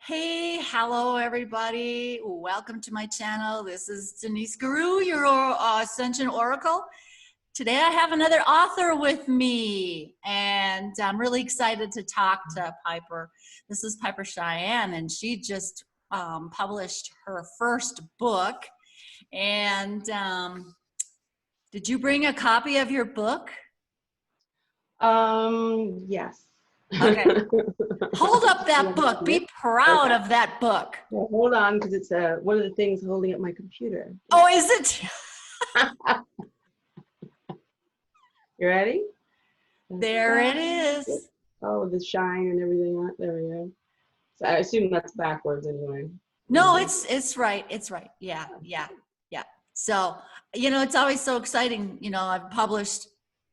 Hey, hello everybody. Welcome to my channel. This is Denise Guru, your Ascension Oracle. Today I have another author with me, and I'm really excited to talk to Piper. This is Piper Cheyanne, and she just published her first book. And did you bring a copy of your book? Yes. Okay. Hold up that book. Be proud of that book. Well, hold on, because it's one of the things holding up my computer. Oh, is it? You ready? There it is. Oh, the shine and everything. There we go. So I assume that's backwards anyway. No, it's right. It's right. Yeah. So, it's always so exciting.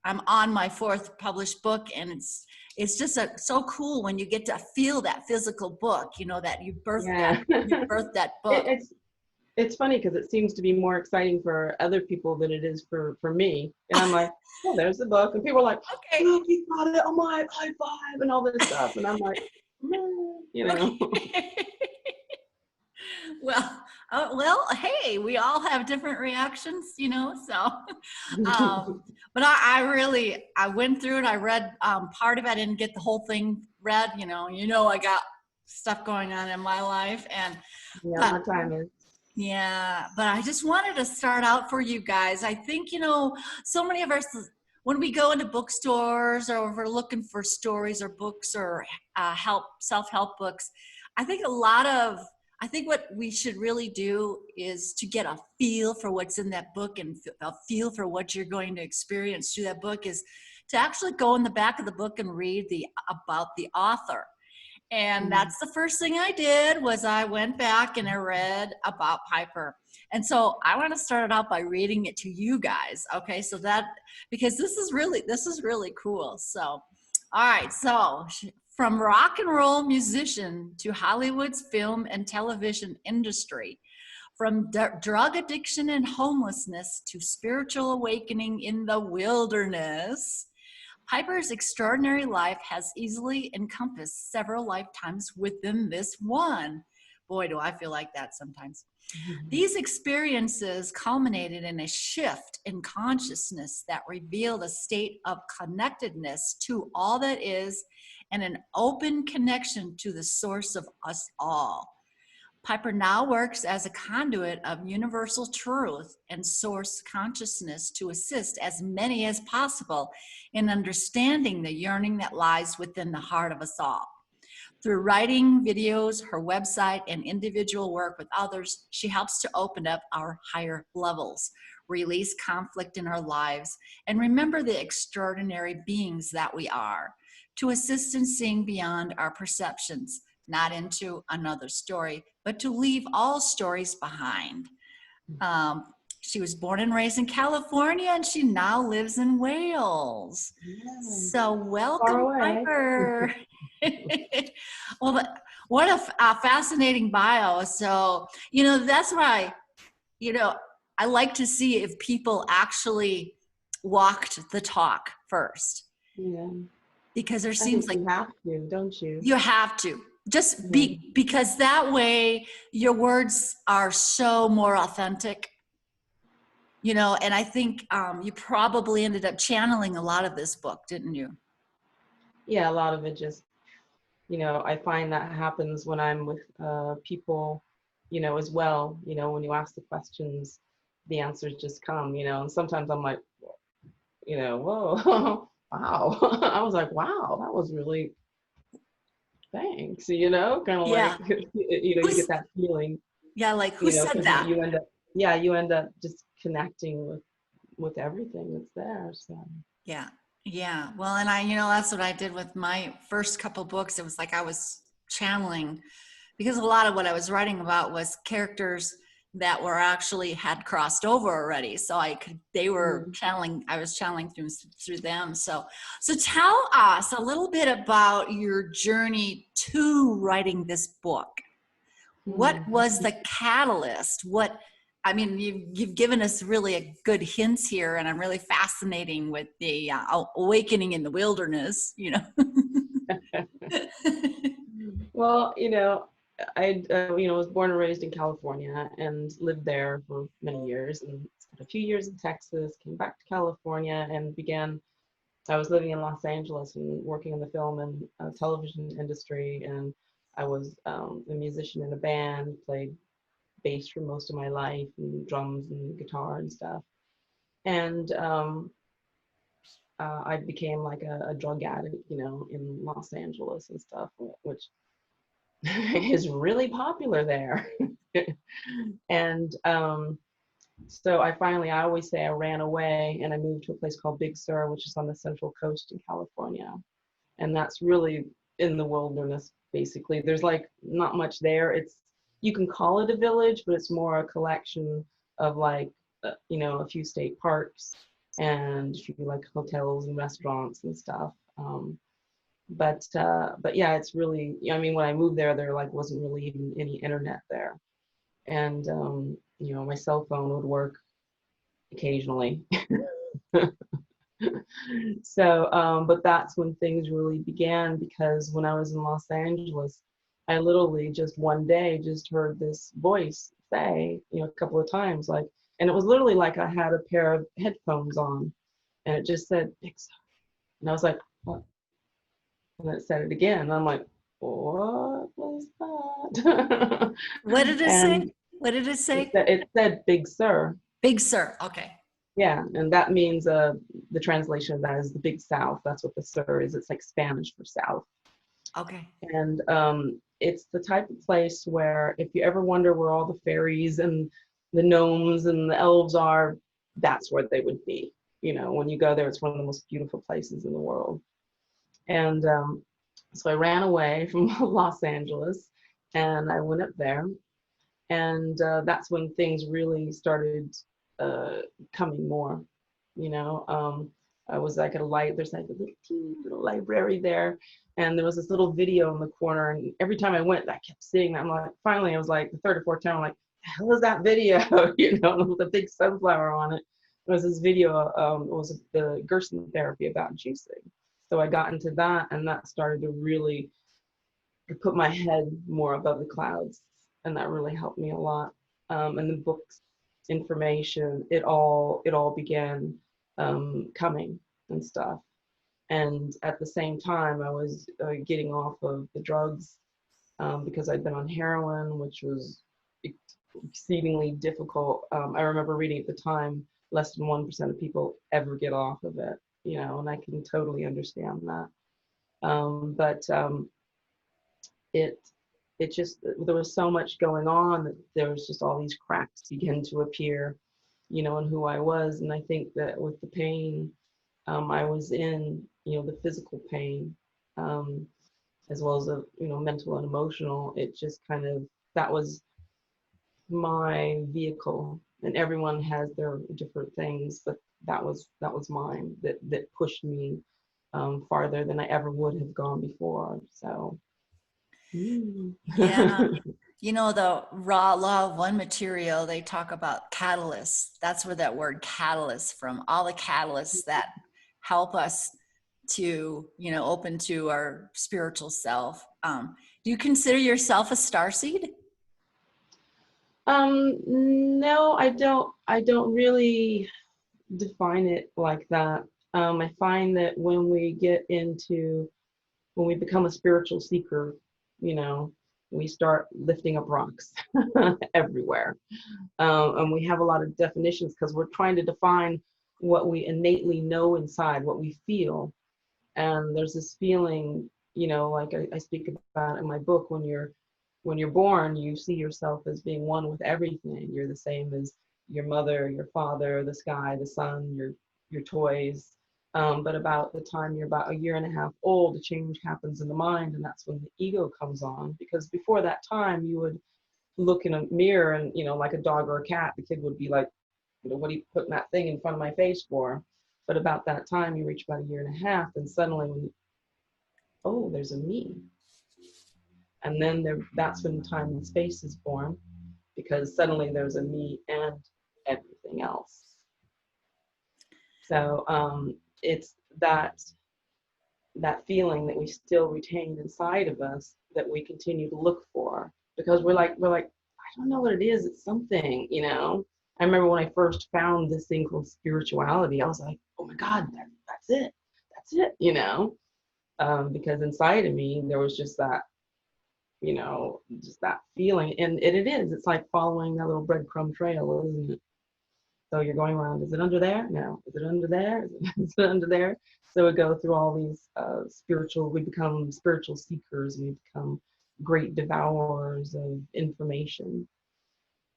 I'm on my fourth published book, and it's just so cool when you get to feel that physical book, that you birthed that book. It's funny because it seems to be more exciting for other people than it is for me. And I'm like, oh, there's the book. And people are like, okay, look, you got it. Oh my, high five and all this stuff. And I'm like, Okay. Well, hey, we all have different reactions, so, but I went through it. I read part of it. I didn't get the whole thing read, I got stuff going on in my life, and my time is. Yeah, but I just wanted to start out for you guys. I think, so many of us, when we go into bookstores or if we're looking for stories or books or self-help books, I think what we should really do is to get a feel for what's in that book, and a feel for what you're going to experience through that book is to actually go in the back of the book and read about the author. And that's the first thing I did, was I went back and I read about Piper. And so I want to start it out by reading it to you guys. Okay. So because this is really cool. So, all right. So from rock and roll musician to Hollywood's film and television industry, from drug addiction and homelessness to spiritual awakening in the wilderness, Piper's extraordinary life has easily encompassed several lifetimes within this one. Boy, do I feel like that sometimes. These experiences culminated in a shift in consciousness that revealed a state of connectedness to all that is, and an open connection to the source of us all. Piper now works as a conduit of universal truth and source consciousness to assist as many as possible in understanding the yearning that lies within the heart of us all. Through writing, videos, her website, and individual work with others, she helps to open up our higher levels, release conflict in our lives, and remember the extraordinary beings that we are, to assist in seeing beyond our perceptions, not into another story, but to leave all stories behind. She was born and raised in California, and she now lives in Wales. So welcome, Piper. Well, what a fascinating bio. So, that's why, I like to see if people actually walked the talk first. Yeah. Because there seems like you have to, don't you? You have to. Just because that way your words are so more authentic, and I think you probably ended up channeling a lot of this book, didn't you? Yeah, a lot of it just, I find that happens when I'm with people, as well, when you ask the questions, the answers just come, and sometimes I'm like, whoa, wow. I was like, wow, that was really, thanks, kind of like, you get that feeling. Yeah, like who said that? You end up just connecting with everything that's there. So yeah. Well, and that's what I did with my first couple books. It was like I was channeling, because a lot of what I was writing about was characters that were actually had crossed over already. So they were channeling, I was channeling through them. So tell us a little bit about your journey to writing this book. What was the catalyst? You've given us really a good hints here, and I'm really fascinating with the awakening in the wilderness, Well, was born and raised in California and lived there for many years, and spent a few years in Texas, came back to California and I was living in Los Angeles and working in the film and television industry, and I was a musician in a band, played bass for most of my life, and drums and guitar and stuff. And I became like a drug addict, in Los Angeles and stuff, which is really popular there. And so I always say I ran away and I moved to a place called Big Sur, which is on the Central Coast in California. And that's really in the wilderness, basically. There's like not much there. You can call it a village, but it's more a collection of like, a few state parks and a few like hotels and restaurants and stuff. But yeah, it's really, when I moved there like wasn't really even any internet there. And, my cell phone would work occasionally. So, but that's when things really began, because when I was in Los Angeles, I literally just one day just heard this voice say, a couple of times, like, and it was literally like I had a pair of headphones on and it just said, Pixar. And I was like, what? And then it said it again. And I'm like, what was that? What did it say? And What did it say? it said Big Sur. Big Sur. Okay. Yeah, and that means the translation of that is the Big South. That's what the Sur is. It's like Spanish for South. Okay. And it's the type of place where if you ever wonder where all the fairies and the gnomes and the elves are, that's where they would be. When you go there, it's one of the most beautiful places in the world. And so I ran away from Los Angeles and I went up there. And that's when things really started coming more. I was like there's like a little teeny little library there, and there was this little video in the corner, and every time I went, I kept seeing that. I'm like, finally, I was like the third or fourth time, I'm like, the hell is that video? With a big sunflower on it. It was this video, it was the Gerson therapy about juicing. So I got into that, and that started to really put my head more above the clouds, and that really helped me a lot. And the books, information, it all began coming and stuff. And at the same time, I was getting off of the drugs because I'd been on heroin, which was exceedingly difficult. I remember reading at the time, less than 1% of people ever get off of it, and I can totally understand that. But it just, there was so much going on that there was just all these cracks begin to appear, in who I was. And I think that with the pain I was in, the physical pain, as well as the, mental and emotional, it just kind of, that was my vehicle. And everyone has their different things, but that was mine that pushed me farther than I ever would have gone before. So Yeah. The raw law of one material, they talk about catalysts. That's where that word catalyst from, all the catalysts that help us to, open to our spiritual self. Do you consider yourself a starseed? No, I don't really define it like that. I find that when we become a spiritual seeker, we start lifting up rocks everywhere. And we have a lot of definitions because we're trying to define what we innately know inside, what we feel. And there's this feeling, like I speak about in my book, when you're born, you see yourself as being one with everything. You're the same as your mother, your father, the sky, the sun, your toys. But about the time you're about a year and a half old, a change happens in the mind, and that's when the ego comes on. Because before that time, you would look in a mirror and, like a dog or a cat, the kid would be like, what are you putting that thing in front of my face for? But about that time, you reach about a year and a half, and suddenly, oh, there's a me. And then that's when time and space is born, because suddenly there's a me and everything else. So it's that feeling that we still retain inside of us that we continue to look for. because we're like, I don't know what it is. It's something, you know. I remember when I first found this thing called spirituality, I was like, oh my God, that's it. That's it, you know. Because inside of me, there was just that, you know, just that feeling. And it is, it's like following that little breadcrumb trail, isn't it? So you're going around, is it under there? No. Is it under there? Is it under there? So we go through all these we become spiritual seekers, and we become great devourers of information.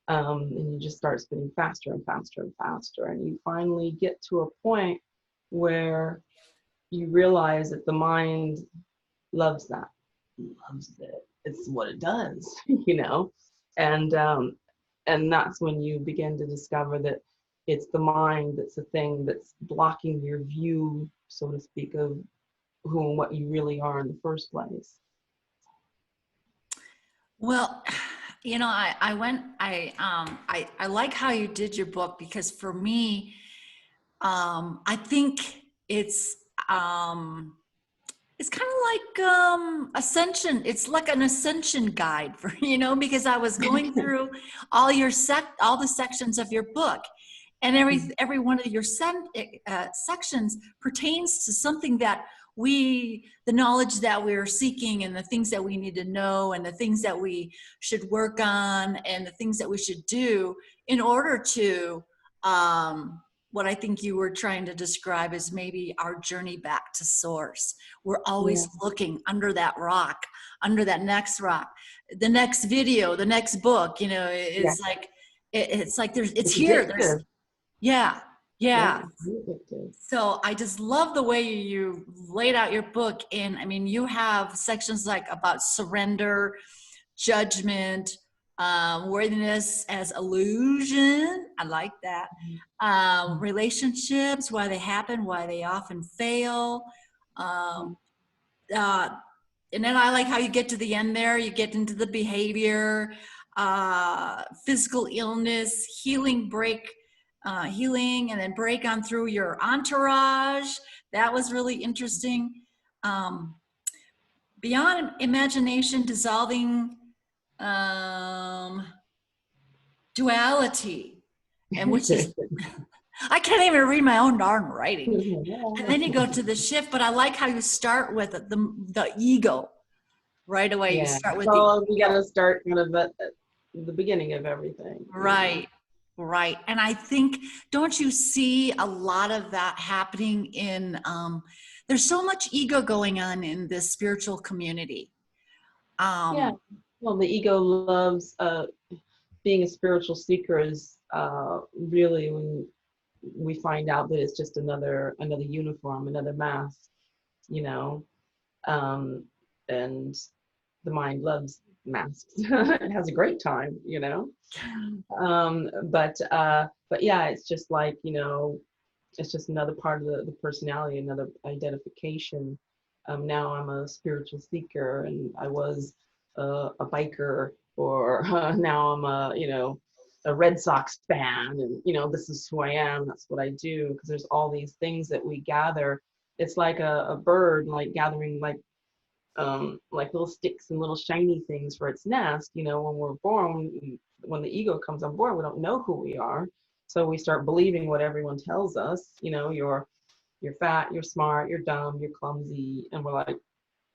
And you just start spinning faster and faster and faster. And you finally get to a point where you realize that the mind loves that, loves it. It's what it does, you know? And that's when you begin to discover that it's the mind that's the thing that's blocking your view, so to speak, of who and what you really are in the first place. Well, you know, I like how you did your book, because for me, I think it's, it's kind of like ascension. It's like an ascension guide for, you know, because I was going through all the sections of your book, and every one of your sections pertains to something that the knowledge that we're seeking, and the things that we need to know, and the things that we should work on, and the things that we should do in order to, what I think you were trying to describe is maybe our journey back to source. We're always looking under that rock, under that next rock, the next video, the next book, you know, it's like, it's like it's here. There's, yeah. So I just love the way you laid out your book. And I mean, you have sections like about surrender, judgment, worthiness as illusion. I like that. Relationships, why they happen, why they often fail. And then I like how you get to the end there. You get into the behavior, physical illness, healing, and then break on through your entourage. That was really interesting. Beyond imagination, dissolving duality, and which is, I can't even read my own darn writing. And then you go to the shift, but I like how you start with the ego right away. You start with we got to start kind of at the beginning of everything. Right. Right. And I think, don't you see a lot of that happening in, there's so much ego going on in this spiritual community. Well, the ego loves being a spiritual seeker is really when we find out that it's just another uniform, another mask, you know, and the mind loves masks. It has a great time, you know. But yeah, it's just like, you know, it's just another part of the personality, another identification. Now I'm a spiritual seeker, and I was a biker, or now I'm a Red Sox fan, and you know, this is who I am. That's what I do, because there's all these things that we gather. It's like a bird, like gathering like little sticks and little shiny things for its nest. You know, when we're born, when the ego comes on board, we don't know who we are, so we start believing what everyone tells us. You know, you're fat, you're smart, you're dumb, you're clumsy, and we're like,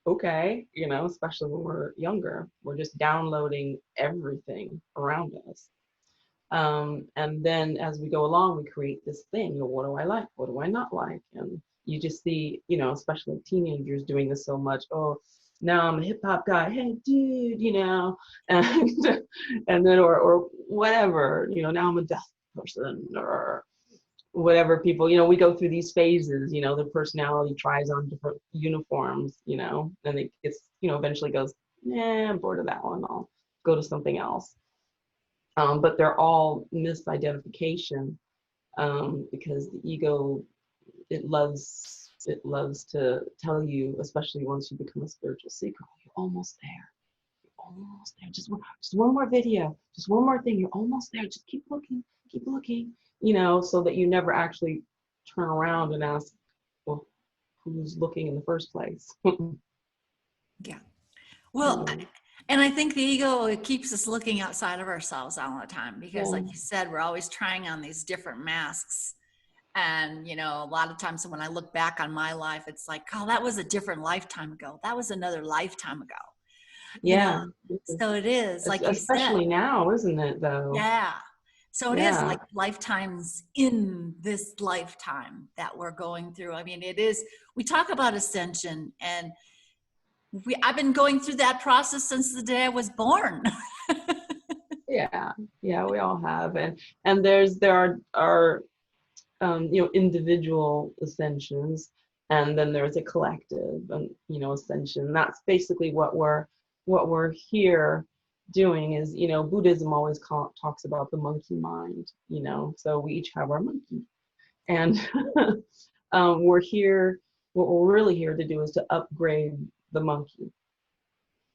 okay, you know, especially when we're younger, we're just downloading everything around us. And then as we go along, we create this thing. Well, what do I like? What do I not like? And you just see, you know, especially teenagers doing this so much. Oh, now I'm a hip hop guy. Hey, dude, you know, and then or whatever, you know, now I'm a deaf person, or whatever people, you know, we go through these phases, you know, the personality tries on different uniforms, you know, and it gets, you know, eventually goes, I'm bored of that one. I'll go to something else. But they're all misidentification, because the ego, it loves to tell you, especially once you become a spiritual seeker, you're almost there. You're almost there. Just one more video, just one more thing. You're almost there. Just keep looking, you know, so that you never actually turn around and ask, well, who's looking in the first place? Yeah. Well, And I think the ego, it keeps us looking outside of ourselves all the time because, Yeah. like you said, we're always trying on these different masks. And, you know, a lot of times when I look back on my life, it's like, oh, that was a different lifetime ago. That was another lifetime ago, you know? Yeah. So it is, like you said, Especially now, isn't it, though? yeah. So it is Yeah. like lifetimes in this lifetime that we're going through. I mean, it is, we talk about ascension, and I've been going through that process since the day I was born. Yeah. Yeah, we all have. And there are you know, individual ascensions, and then there's a collective, and you know, ascension. That's basically what we're here doing. Is, you know, Buddhism always talks about the monkey mind. You know, so we each have our monkey, and we're here. What we're really here to do is to upgrade the monkey.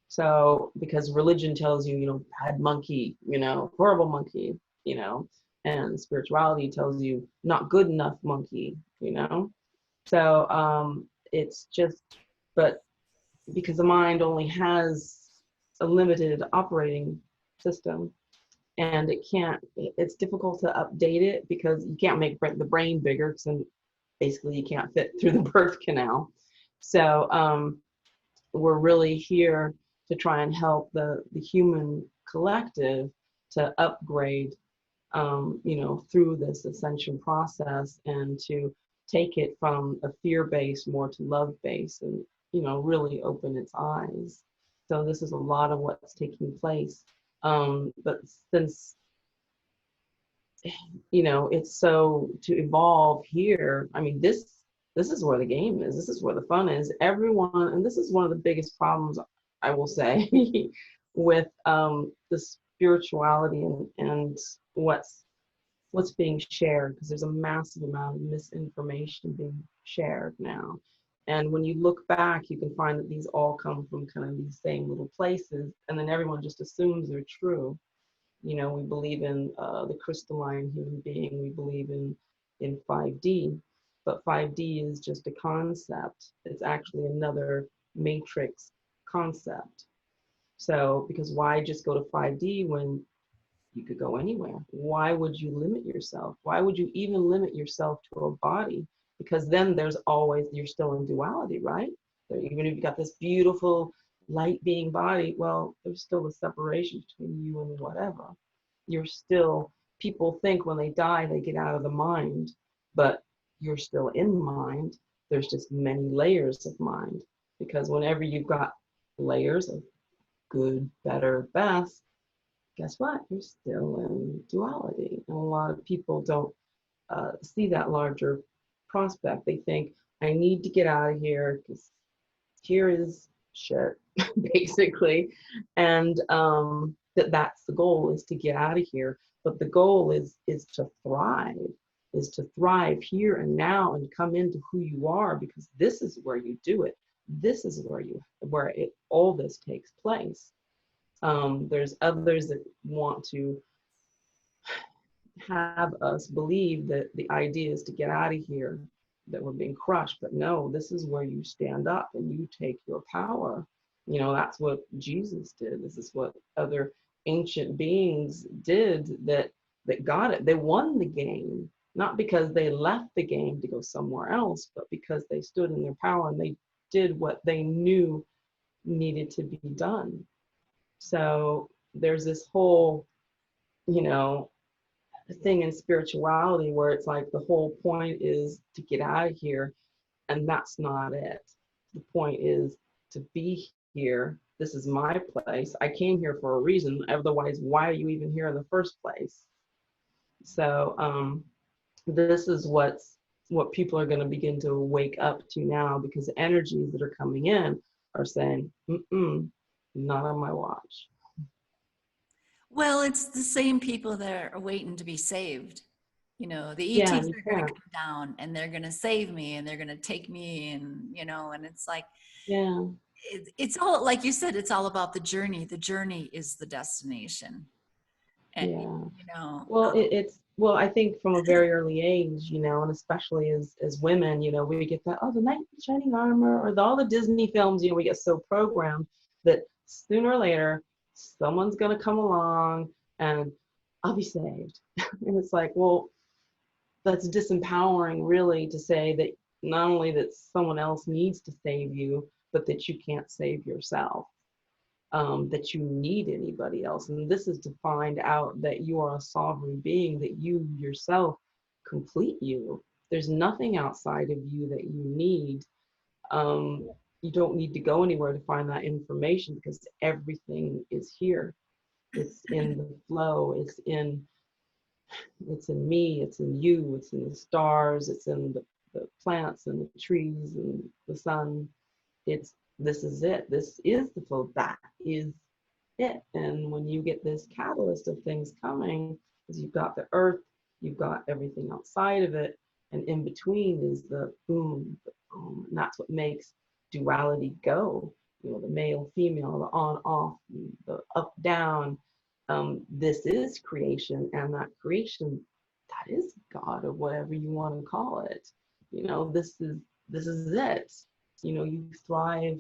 So, because religion tells you, you know, bad monkey, you know, horrible monkey, you know, and spirituality tells you not good enough monkey, you know. So, it's just, but because the mind only has a limited operating system, and it's difficult to update it because you can't make the brain bigger, because then basically you can't fit through the birth canal. So, we're really here to try and help the human collective to upgrade, you know, through this ascension process, and to take it from a fear base more to love base, and, you know, really open its eyes. So this is a lot of what's taking place. But since, you know, it's so to evolve here, I mean, this is where the game is. This is where the fun is. Everyone, and this is one of the biggest problems, I will say, with the spirituality, and what's being shared, because there's a massive amount of misinformation being shared now. And when you look back, you can find that these all come from kind of these same little places, and then everyone just assumes they're true. You know, we believe in the crystalline human being. We believe in 5D, but 5D is just a concept. It's actually another matrix concept. So, because why just go to 5D when you could go anywhere? Why would you limit yourself? Why would you even limit yourself to a body? Because then there's always, you're still in duality, right? Even if you got this beautiful light being body, well, there's still a separation between you and whatever. You're still, people think when they die, they get out of the mind, but you're still in mind. There's just many layers of mind. Because whenever you've got layers of good, better, best, guess what? You're still in duality. And a lot of people don't see that larger prospect. They think, I need to get out of here because here is shit, basically. And that's the goal, is to get out of here. But the goal is to thrive here and now, and come into who you are, because this is where you do it. This is where all this takes place. There's others that want to have us believe that the idea is to get out of here, that we're being crushed. But no, this is where you stand up and you take your power. You know, that's what Jesus did. This is what other ancient beings did, that got it. They won the game, not because they left the game to go somewhere else, but because they stood in their power and they did what they knew needed to be done. So there's this whole, you know, thing in spirituality where it's like the whole point is to get out of here, and that's not it. The point is to be here. This is my place. I came here for a reason. Otherwise, why are you even here in the first place? So this is what people are going to begin to wake up to now, because the energies that are coming in are saying, not on my watch. Well, it's the same people that are waiting to be saved. You know, the Yeah, ETs you are going to can't. come down and they're going to save me and they're going to take me, and, you know, and it's like, Yeah. it's all, like you said, it's all about the journey. The journey is the destination. And, Yeah. you know, Well, it's, well, I think from a very early age, you know, and especially as women, you know, we get that, oh, the knight in shining armor, or all the Disney films, you know, we get so programmed that sooner or later, someone's going to come along and I'll be saved. And it's like, well, that's disempowering, really, to say that not only that someone else needs to save you, but that you can't save yourself, that you need anybody else. And this is to find out that you are a sovereign being, that you yourself complete you. There's nothing outside of you that you need. You don't need to go anywhere to find that information, because everything is here. It's in the flow. It's in me, it's in you, it's in the stars, it's in the plants and the trees and the sun. This is it. This is the flow. That is it. And when you get this catalyst of things coming, is you've got the earth, you've got everything outside of it, and in between is the boom, the boom. And that's what makes duality go. You know, the male, female, the on, off, the up, down. This is creation, and that creation, that is God, or whatever you want to call it. You know, this is it. You know, you thrive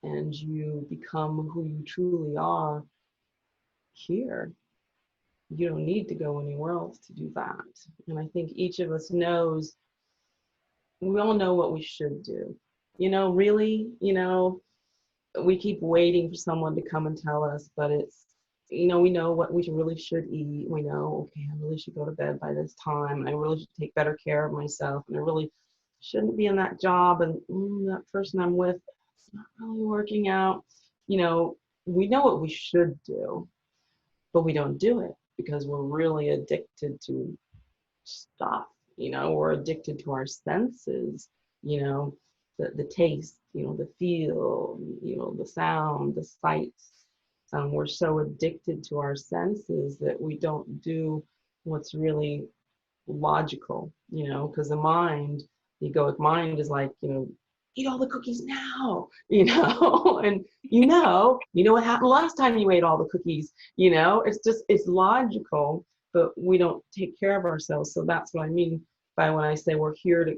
and you become who you truly are here. You don't need to go anywhere else to do that. And I think each of us knows, we all know what we should do. You know, really, you know, we keep waiting for someone to come and tell us, but it's, you know, we know what we really should eat. We know, okay, I really should go to bed by this time. I really should take better care of myself. And I really shouldn't be in that job. And that person I'm with, it's not really working out. You know, we know what we should do, but we don't do it because we're really addicted to stuff. You know, we're addicted to our senses, you know, the taste, you know, the feel, you know, the sound, the sights. We're so addicted to our senses that we don't do what's really logical, you know, because the mind, the egoic mind is like, you know, eat all the cookies now, you know, and you know what happened last time you ate all the cookies, you know, it's just, it's logical, but we don't take care of ourselves. So that's what I mean by when I say we're here to,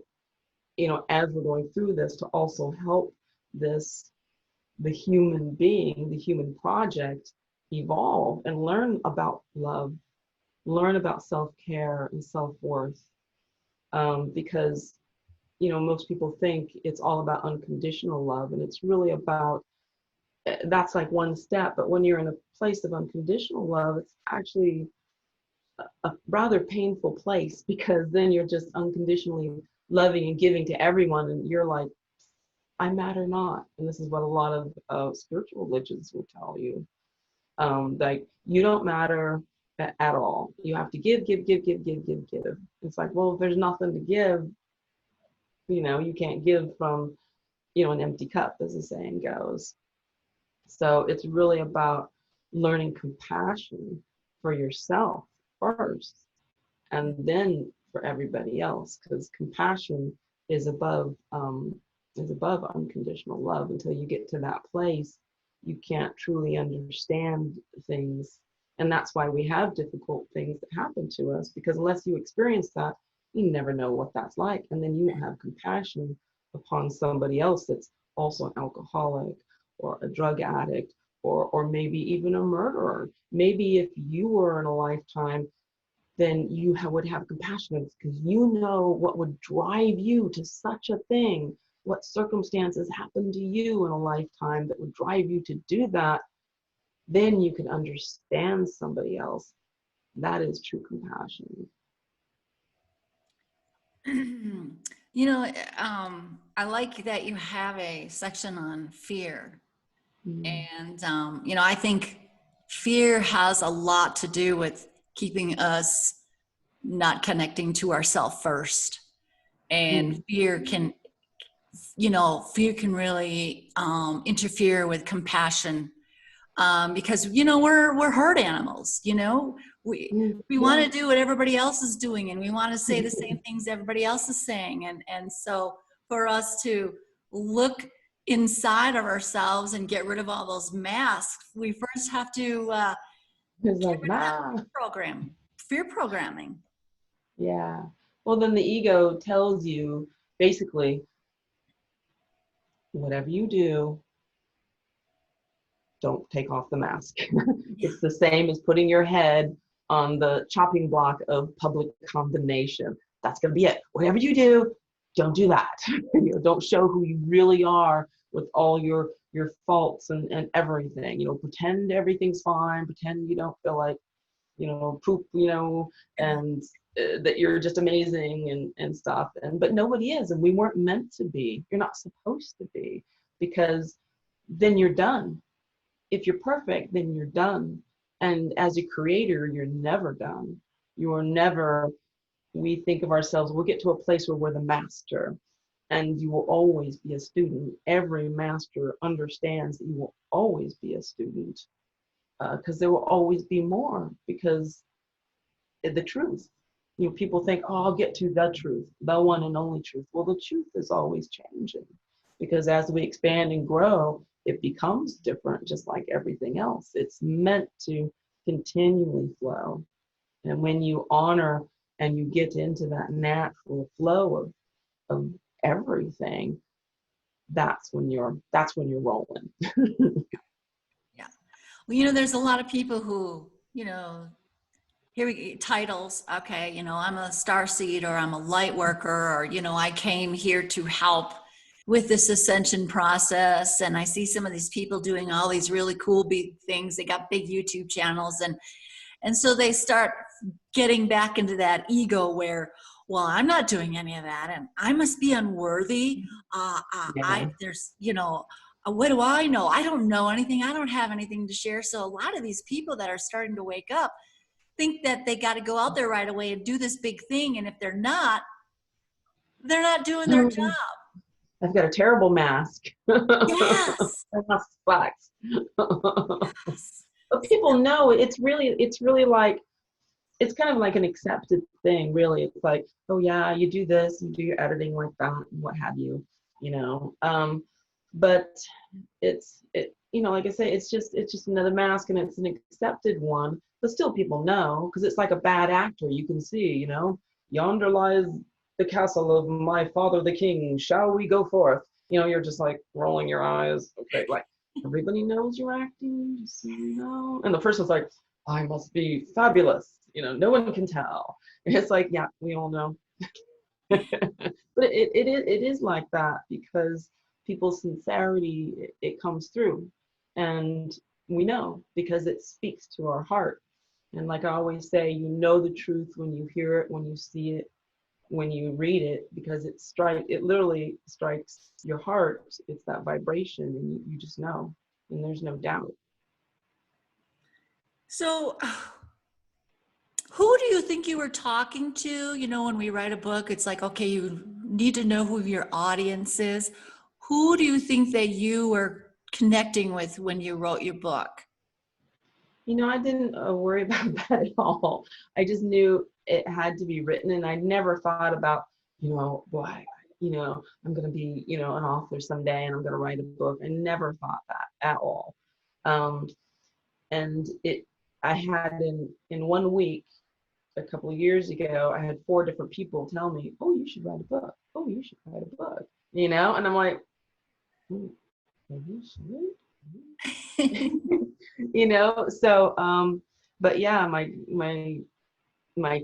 you know, as we're going through this, to also help this, the human being, the human project, evolve and learn about love, learn about self-care and self-worth. Because, you know, most people think it's all about unconditional love, and it's really about, that's like one step, but when you're in a place of unconditional love, it's actually a rather painful place, because then you're just unconditionally loving and giving to everyone, and you're like, I matter not. And this is what a lot of spiritual religions will tell you. Like, you don't matter at all. You have to give, give, give, give, give, give, give. It's like, well, if there's nothing to give, you know, you can't give from, you know, an empty cup, as the saying goes. So it's really about learning compassion for yourself first, and then for everybody else, because compassion is above unconditional love. Until you get to that place, you can't truly understand things. And that's why we have difficult things that happen to us, because unless you experience that, you never know what that's like. And then you won't have compassion upon somebody else that's also an alcoholic or a drug addict, or maybe even a murderer. Maybe if you were in a lifetime, then you would have compassion, because you know what would drive you to such a thing, what circumstances happened to you in a lifetime that would drive you to do that. Then you can understand somebody else. That is true compassion. You know, I like that you have a section on fear. Mm. And, you know, I think fear has a lot to do with keeping us not connecting to ourselves first. And Mm. fear can, you know, fear can really interfere with compassion, because, you know, we're herd animals, you know, Mm. we want Yeah. to do what everybody else is doing, and we want to say the same things everybody else is saying. And so for us to look inside of ourselves and get rid of all those masks, we first have to It's get like, rid of that nah. fear programming. Yeah. Well, then the ego tells you basically, whatever you do, don't take off the mask. It's the same as putting your head on the chopping block of public condemnation. That's going to be it. Whatever you do, don't do that. You know, don't show who you really are with all your faults and everything. You know, pretend everything's fine. Pretend you don't feel like, you know, poop, you know, and that you're just amazing and stuff. But nobody is, and we weren't meant to be. You're not supposed to be, because then you're done. If you're perfect, then you're done. And as a creator, you're never done. You're never, we think of ourselves, we'll get to a place where we're the master, and you will always be a student. Every master understands that you will always be a student, because there will always be more, because the truth, you know, people think, oh, I'll get to the truth, the one and only truth. Well, the truth is always changing, because as we expand and grow, it becomes different, just like everything else. It's meant to continually flow. And when you honor and you get into that natural flow of everything, that's when you're rolling. Yeah. Well, you know, there's a lot of people who, you know, here we titles. Okay, you know, I'm a starseed, or I'm a light worker, or, you know, I came here to help with this ascension process. And I see some of these people doing all these really cool big things. They got big YouTube channels, and so they start getting back into that ego where, well, I'm not doing any of that, and I must be unworthy. Yeah. There's, you know, what do I know? I don't know anything. I don't have anything to share. So a lot of these people that are starting to wake up think that they got to go out there right away and do this big thing. And if they're not doing their job. I've got a terrible mask. Yes. That mask sucks. Yes. But people know it's really like, it's kind of like an accepted thing, really. It's like, oh yeah, you do this, you do your editing like that, and what have you, you know. But you know, like I say, it's just another mask, and it's an accepted one. But still, people know, because it's like a bad actor. You can see, you know, yonder lies the castle of my father the king. Shall we go forth? You know, you're just like rolling your eyes. Okay, like everybody knows you're acting, just so you know. And the person's like, I must be fabulous. You know, no one can tell. And it's like, yeah, we all know. But it is like that, because people's sincerity, it comes through. And we know, because it speaks to our heart. And like I always say, you know the truth when you hear it, when you see it, when you read it, because it literally strikes your heart. It's that vibration, and you just know, and there's no doubt. So who do you think you were talking to? You know, when we write a book, it's like, okay, you need to know who your audience is. Who do you think that you were connecting with when you wrote your book? You know, I didn't worry about that at all. I just knew it had to be written, and I never thought about, you know, boy, you know, I'm going to be, you know, an author someday, and I'm going to write a book. I never thought that at all. Um, and I had in 1 week, a couple of years ago, I had 4 different people tell me, "Oh, you should write a book. Oh, you should write a book." You know, and I'm like, maybe should. You know, so but yeah, my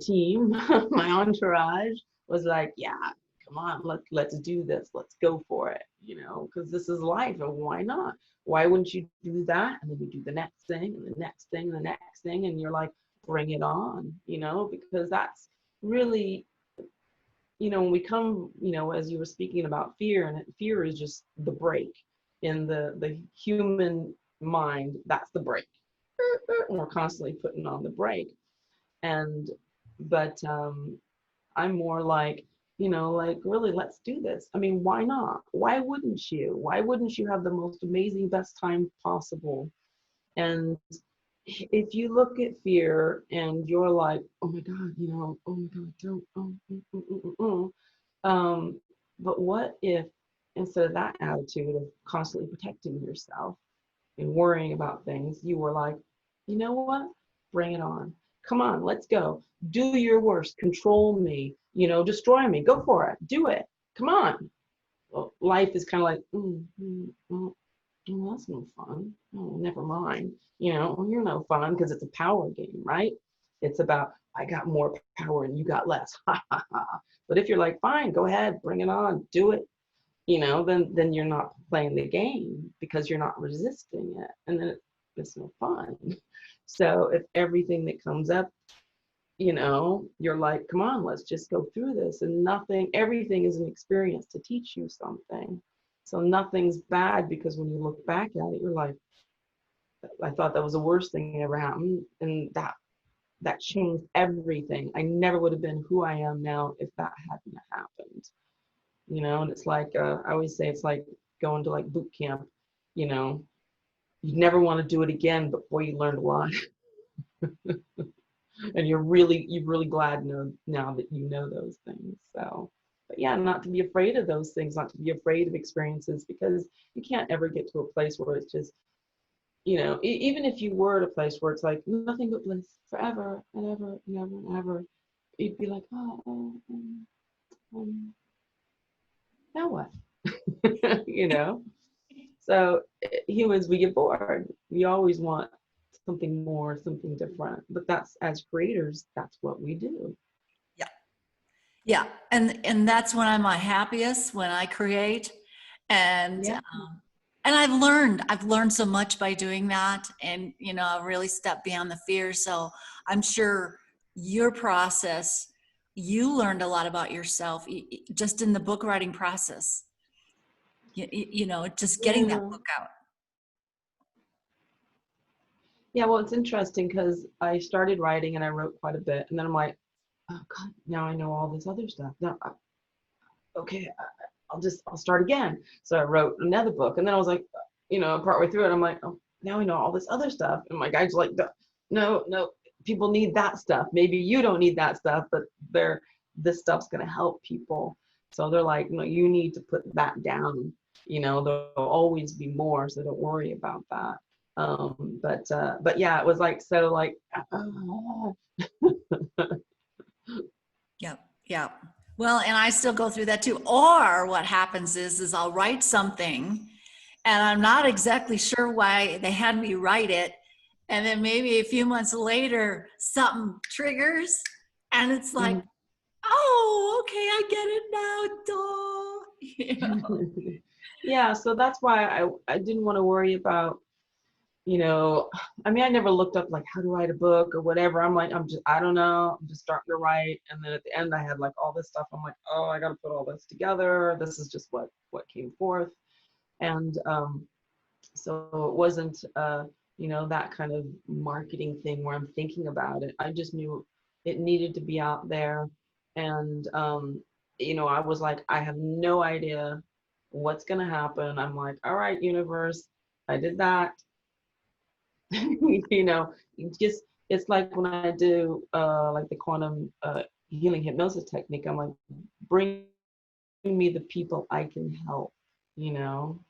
team, my entourage was like, yeah, come on, let's do this, let's go for it, you know, because this is life, and why not? Why wouldn't you do that? And then you do the next thing and the next thing and the next thing, and you're like, bring it on, you know, because that's really, you know, when we come, you know, as you were speaking about fear, and fear is just the break in the human mind. That's the break. And we're constantly putting on the brake. And but I'm more like, you know, like, really, let's do this. I mean, why not? Why wouldn't you? Why wouldn't you have the most amazing, best time possible? And if you look at fear and you're like, oh my God, you know, oh my God, don't, but what if, instead of that attitude of constantly protecting yourself and worrying about things, you were like, you know what? Bring it on. Come on, let's go. Do your worst. Control me. You know, destroy me. Go for it. Do it. Come on. Well, life is kind of like, oh, that's no fun. Oh, never mind. You know, well, you're no fun because it's a power game, right? It's about, I got more power and you got less. Ha ha ha. But if you're like, fine, go ahead, bring it on, do it, you know, then you're not playing the game because you're not resisting it. And then it's no fun. So if everything that comes up, you know, you're like, come on, let's just go through this. And nothing, everything is an experience to teach you something. So nothing's bad because when you look back at it, you're like, I thought that was the worst thing that ever happened. And that changed everything. I never would have been who I am now if that hadn't happened. You know, and it's like, I always say it's like going to like boot camp, you know, you never want to do it again, but boy, you learned a lot. And you're really glad now that you know those things. So, but yeah, not to be afraid of those things, not to be afraid of experiences, because you can't ever get to a place where it's just, you know, even if you were at a place where it's like nothing but bliss forever and ever and ever and ever, you'd be like, now what? You know? So humans, we get bored. We always want something more, something different. But that's, as creators, that's what we do. Yeah. Yeah. And that's when I'm my happiest, when I create. And Yeah. and I've learned so much by doing that. And, you know, I've really stepped beyond the fear. So I'm sure your process, you learned a lot about yourself just in the book writing process. You know, just getting that Yeah. book out. Yeah, well, it's interesting because I started writing and I wrote quite a bit, and then I'm like, oh God, now I know all this other stuff. Now, okay, I'll start again. So I wrote another book, and then I was like, you know, partway through it, I'm like, oh, now I know all this other stuff, and my guide's like, no, no, people need that stuff. Maybe you don't need that stuff, but this stuff's gonna help people. So they're like, no, you need to put that down. You know, there'll always be more, so don't worry about that. But yeah, it was like so like Yep. Yep. Well, and I still go through that too. Or what happens is I'll write something and I'm not exactly sure why they had me write it. And then maybe a few months later, something triggers and it's like, oh, okay, I get it now. Duh. You know? yeah, so that's why I didn't want to worry about, you know, I mean, I never looked up like how to write a book or whatever. I'm like, I don't know, I'm just starting to write. And then at the end I had like all this stuff. I'm like, oh, I got to put all this together. This is just what came forth. And so it wasn't, you know, that kind of marketing thing where I'm thinking about it. I just knew it needed to be out there. And, you know, I was like, I have no idea what's going to happen. I'm like, all right, universe, I did that. You know, just, it's like when I do like the quantum healing hypnosis technique, I'm like, bring me the people I can help, you know,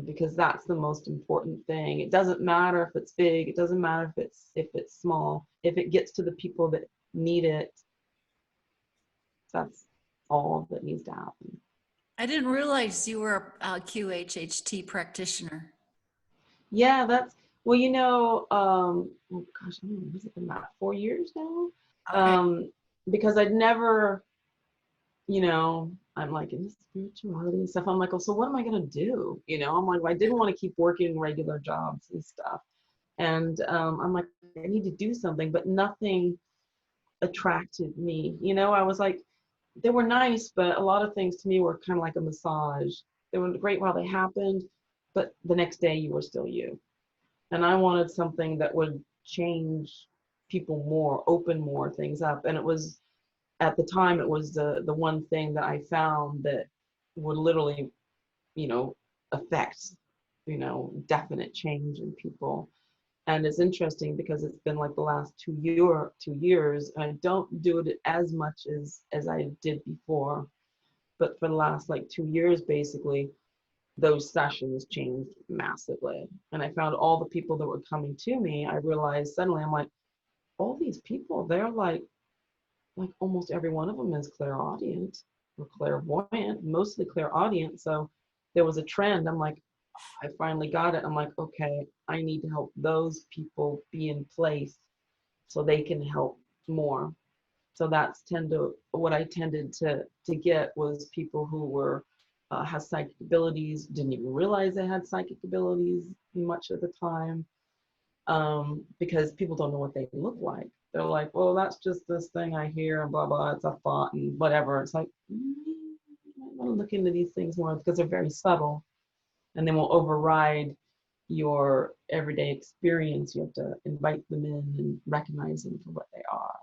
because that's the most important thing. It doesn't matter if it's big, it doesn't matter if it's small. If it gets to the people that need it, that's all that needs to happen. I didn't realize you were a QHHT practitioner. Yeah, that's, well, you know, oh gosh, I don't know, has it been about 4 years now? Okay. Because I'd never, you know, I'm like in spirituality and stuff. I'm like, oh, so what am I gonna do? You know, I'm like, well, I didn't want to keep working regular jobs and stuff. And I'm like, I need to do something, but nothing attracted me. You know, I was like, they were nice, but a lot of things to me were kind of like a massage. They were great while they happened, but the next day you were still you. And I wanted something that would change people more, open more things up. And it was, at the time, it was the one thing that I found that would literally, you know, affect, you know, definite change in people. And it's interesting because it's been like the last 2 years. I don't do it as much as I did before, but for the last like 2 years, basically, those sessions changed massively. And I found all the people that were coming to me, I realized suddenly, I'm like, all these people, they're like almost every one of them is clairaudient or clairvoyant, mostly clairaudient. So there was a trend. I'm like, I finally got it. I'm like, okay, I need to help those people be in place so they can help more. So that's what I tended to get was people who were has psychic abilities, didn't even realize they had psychic abilities much of the time, because people don't know what they look like. They're like, well, that's just this thing I hear and blah blah. It's a thought and whatever. It's like, I want to look into these things more because they're very subtle, and they will override your everyday experience. You have to invite them in and recognize them for what they are.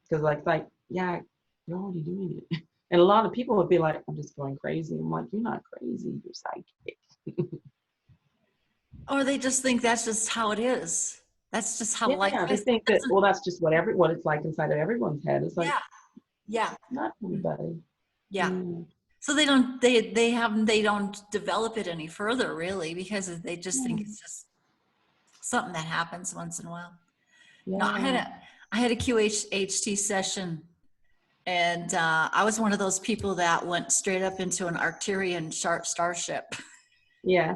Because like yeah, you're already doing it. And a lot of people would be like, I'm just going crazy. I'm like, you're not crazy, you're psychic. Or they just think that's just how it is. That's just how life Yeah, they is. think that, Doesn't, well, that's just what it's like inside of everyone's head. It's like, yeah, yeah, not everybody. yeah. Yeah. So they don't develop it any further really because they just think it's just something that happens once in a while. You know, Yeah. I had a QHHT session, and I was one of those people that went straight up into an Arcturian starship. Yeah.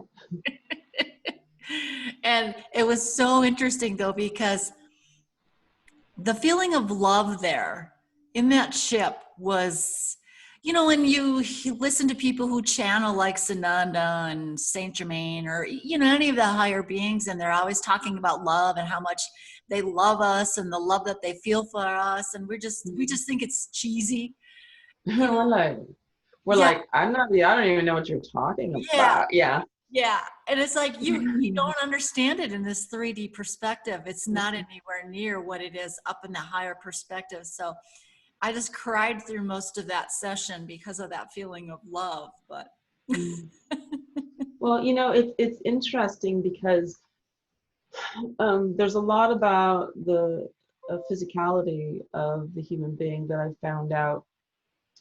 And it was so interesting though, because the feeling of love there in that ship was, you know, when you listen to people who channel like Sananda and Saint Germain, or, you know, any of the higher beings, and they're always talking about love and how much they love us and the love that they feel for us. And we just think it's cheesy, you know? We're Yeah. like, I don't even know what you're talking Yeah. about. Yeah. Yeah, and it's like you don't understand it in this 3D perspective. It's not anywhere near what it is up in the higher perspective. So I just cried through most of that session because of that feeling of love. But Well, it's interesting because there's a lot about the physicality of the human being that I've found out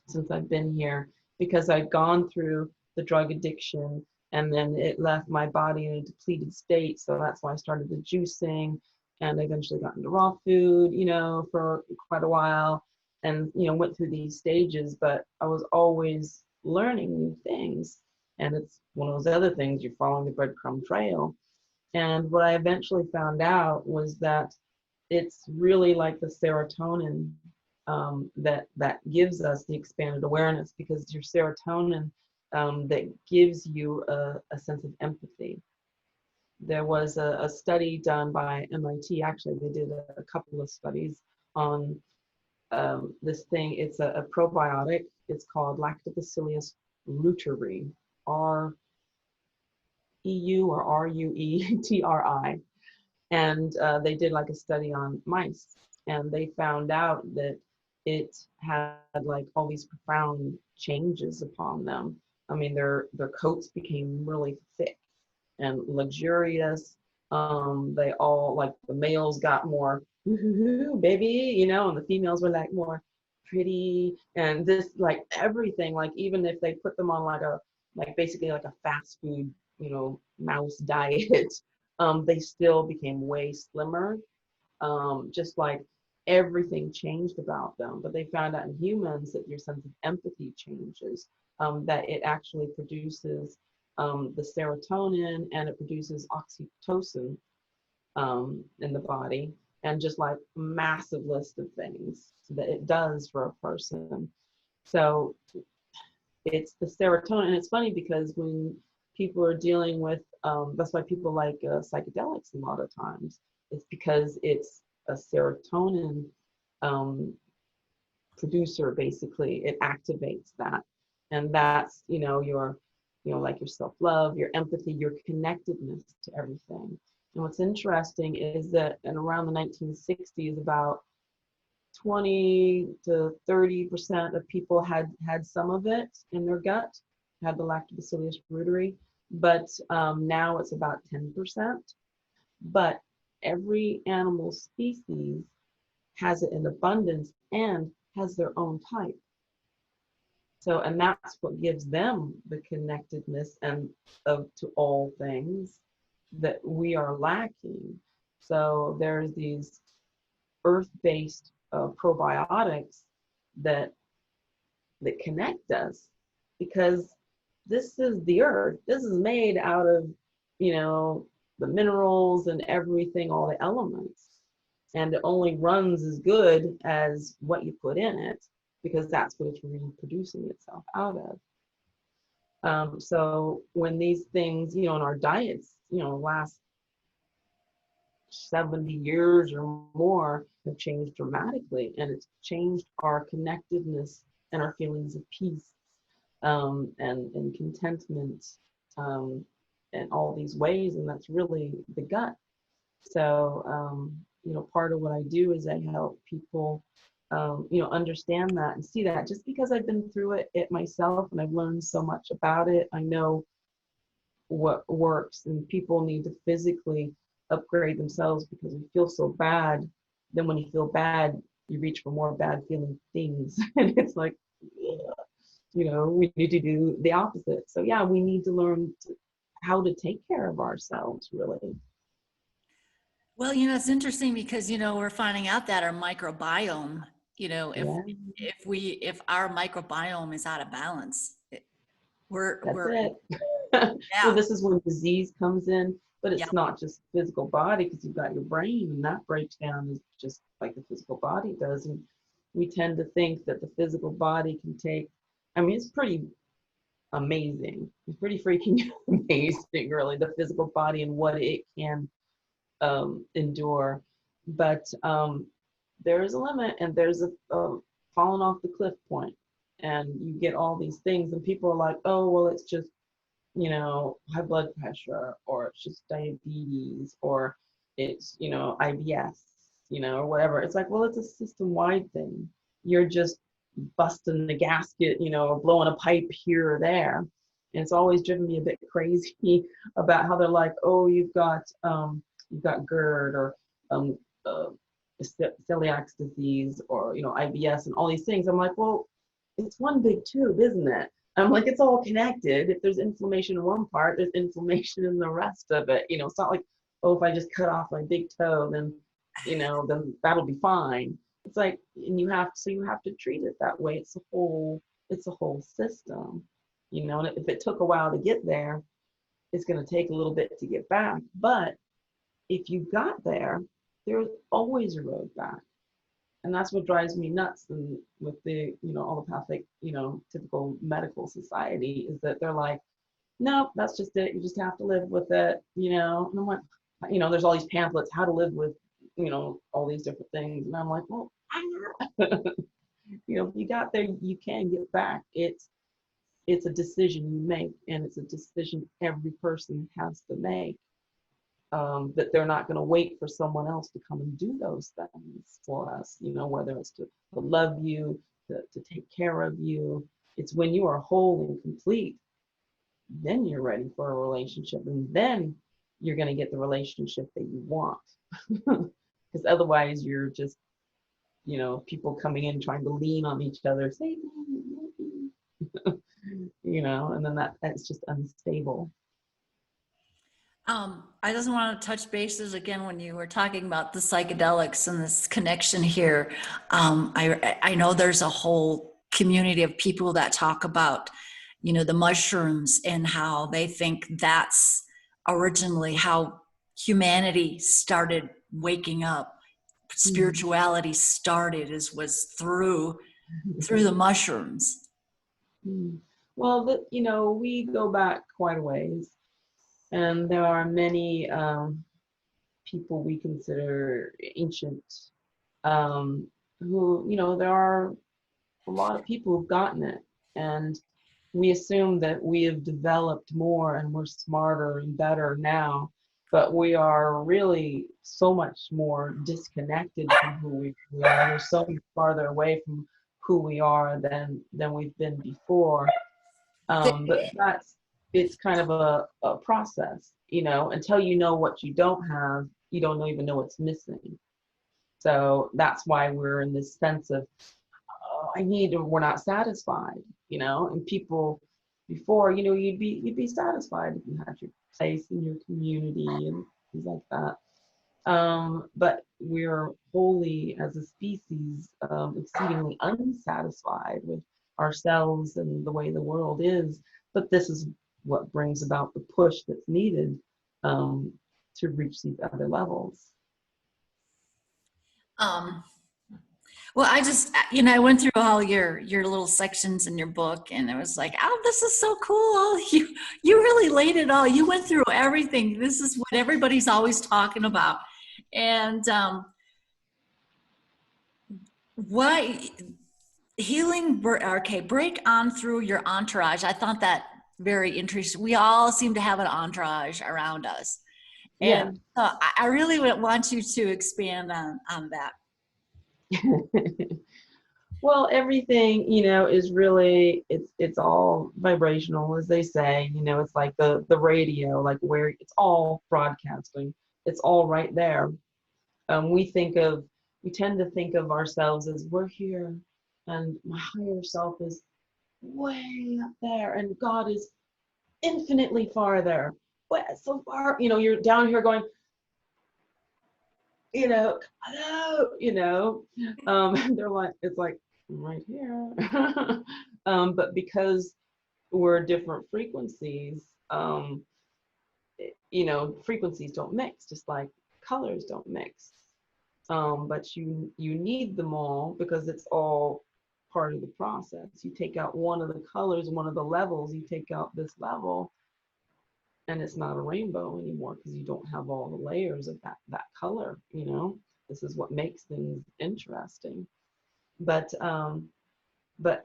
since I've been here, because I've gone through the drug addiction and then it left my body in a depleted state. So that's why I started the juicing, and I eventually got into raw food, for quite a while, and, went through these stages, but I was always learning new things. And it's one of those other things, you're following the breadcrumb trail. And what I eventually found out was that it's really like the serotonin, that gives us the expanded awareness, because your serotonin, that gives you a sense of empathy. There was a study done by MIT. Actually, they did a couple of studies on this thing. It's a probiotic. It's called Lactobacillus reuteri, REU or RUETRI. And they did like a study on mice, and they found out that it had like all these profound changes upon them. I mean, their coats became really thick and luxurious. They all, like, the males got more baby, and the females were like more pretty, and this, like, everything, like, even if they put them on like basically like a fast food, mouse diet, they still became way slimmer. Just like everything changed about them. But they found out in humans that your sense of empathy changes, that it actually produces the serotonin, and it produces oxytocin in the body, and just like massive list of things that it does for a person. So it's the serotonin. And it's funny because when people are dealing with, that's why people like psychedelics a lot of times. It's because it's a serotonin producer, basically. It activates that. And that's, your, like your self-love, your empathy, your connectedness to everything. And what's interesting is that in around the 1960s, about 20 to 30% of people had some of it in their gut, had the Lactobacillus reuteri, but now it's about 10%. But every animal species has it in abundance and has their own type. So, and that's what gives them the connectedness and to all things that we are lacking. So there's these earth-based probiotics that connect us, because this is the earth. This is made out of, you know, the minerals and everything, all the elements. And it only runs as good as what you put in it, because that's what it's reproducing itself out of. So when these things, you know, in our diets, you know, last 70 years or more have changed dramatically, and it's changed our connectedness and our feelings of peace, and contentment, um, and all these ways, and that's really the gut. So, you know, part of what I do is I help people, you know, understand that and see that. Just because I've been through it myself and I've learned so much about it, I know what works, and people need to physically upgrade themselves because we feel so bad. Then when you feel bad, you reach for more bad feeling things. And it's like, you know, we need to do the opposite. So yeah, we need to learn how to take care of ourselves, really. Well, it's interesting because, we're finding out that our microbiome, Yeah, if our microbiome is out of balance, that's we're, it. Well, yeah, this is when disease comes in, but yeah. it's not just physical body, because you've got your brain, and that breaks down is just like the physical body does. And we tend to think that the physical body can take, I mean, it's pretty amazing. It's pretty freaking amazing, really, the physical body and what it can endure. But there is a limit, and there's a falling off the cliff point, and you get all these things, and people are like, oh, well, it's just, you know, high blood pressure, or it's just diabetes, or it's, you know, IBS, you know, or whatever. It's like, well, it's a system-wide thing. You're just busting the gasket, you know, or blowing a pipe here or there. And it's always driven me a bit crazy about how they're like, oh, you've got GERD, or um, uh, celiac disease, or, you know, IBS, and all these things. I'm like, well, it's one big tube, isn't it? I'm like, it's all connected. If there's inflammation in one part, there's inflammation in the rest of it. You know, it's not like, oh, if I just cut off my big toe, then, you know, then that'll be fine. It's like, and you have to treat it that way. It's a whole system, you know, and if it took a while to get there, it's going to take a little bit to get back. But if you got there, there's always a road back. And that's what drives me nuts, and with the, you know, allopathic, you know, typical medical society, is that they're like, no, that's just it, you just have to live with it, you know. And I'm like, you know, there's all these pamphlets how to live with, you know, all these different things, and I'm like, well, you know, if you got there, you can get back. It's a decision you make, and it's a decision every person has to make, that they're not going to wait for someone else to come and do those things for us, you know, whether it's to love you, to take care of you. It's when you are whole and complete, then you're ready for a relationship, and then you're going to get the relationship that you want. Because otherwise, you're just, you know, people coming in trying to lean on each other, say, you know, and then that's just unstable. I just want to touch bases again when you were talking about the psychedelics and this connection here. I know there's a whole community of people that talk about, the mushrooms and how they think that's originally how humanity started waking up. Spirituality started was through the mushrooms. Well, you know, we go back quite a ways, and there are many people we consider ancient, who, you know, there are a lot of people who've gotten it, and we assume that we have developed more and we're smarter and better now, but we are really so much more disconnected from who we are. We're so much farther away from who we are than we've been before. But it's kind of a process, you know, until you know what you don't have, you don't even know what's missing. So that's why we're in this sense of, oh, we're not satisfied, you know. And people before, you know, you'd be satisfied if you had your place in your community and things like that. But we're wholly, as a species, exceedingly unsatisfied with ourselves and the way the world is. But this is what brings about the push that's needed to reach these other levels. Um, well, I just, you know, I went through all your little sections in your book, and it was like, oh, this is so cool. You really laid it all. You went through everything. This is what everybody's always talking about. And what healing, okay, break on through your entourage. I thought that very interesting. We all seem to have an entourage around us. Yeah. And I really would want you to expand on that. Well, everything, you know, is really, it's all vibrational, as they say. You know, it's like the radio, like where it's all broadcasting. It's all right there. We tend to think of ourselves as we're here, and my higher self is way up there, and God is infinitely farther. Way so far, you know, you're down here going, you know, hello, you know. They're like, it's like right here. But because we're different frequencies, you know, frequencies don't mix, just like colors don't mix. But you need them all because it's all part of the process. You take out one of the colors, one of the levels, you take out this level, and it's not a rainbow anymore because you don't have all the layers of that color. You know, this is what makes things interesting. But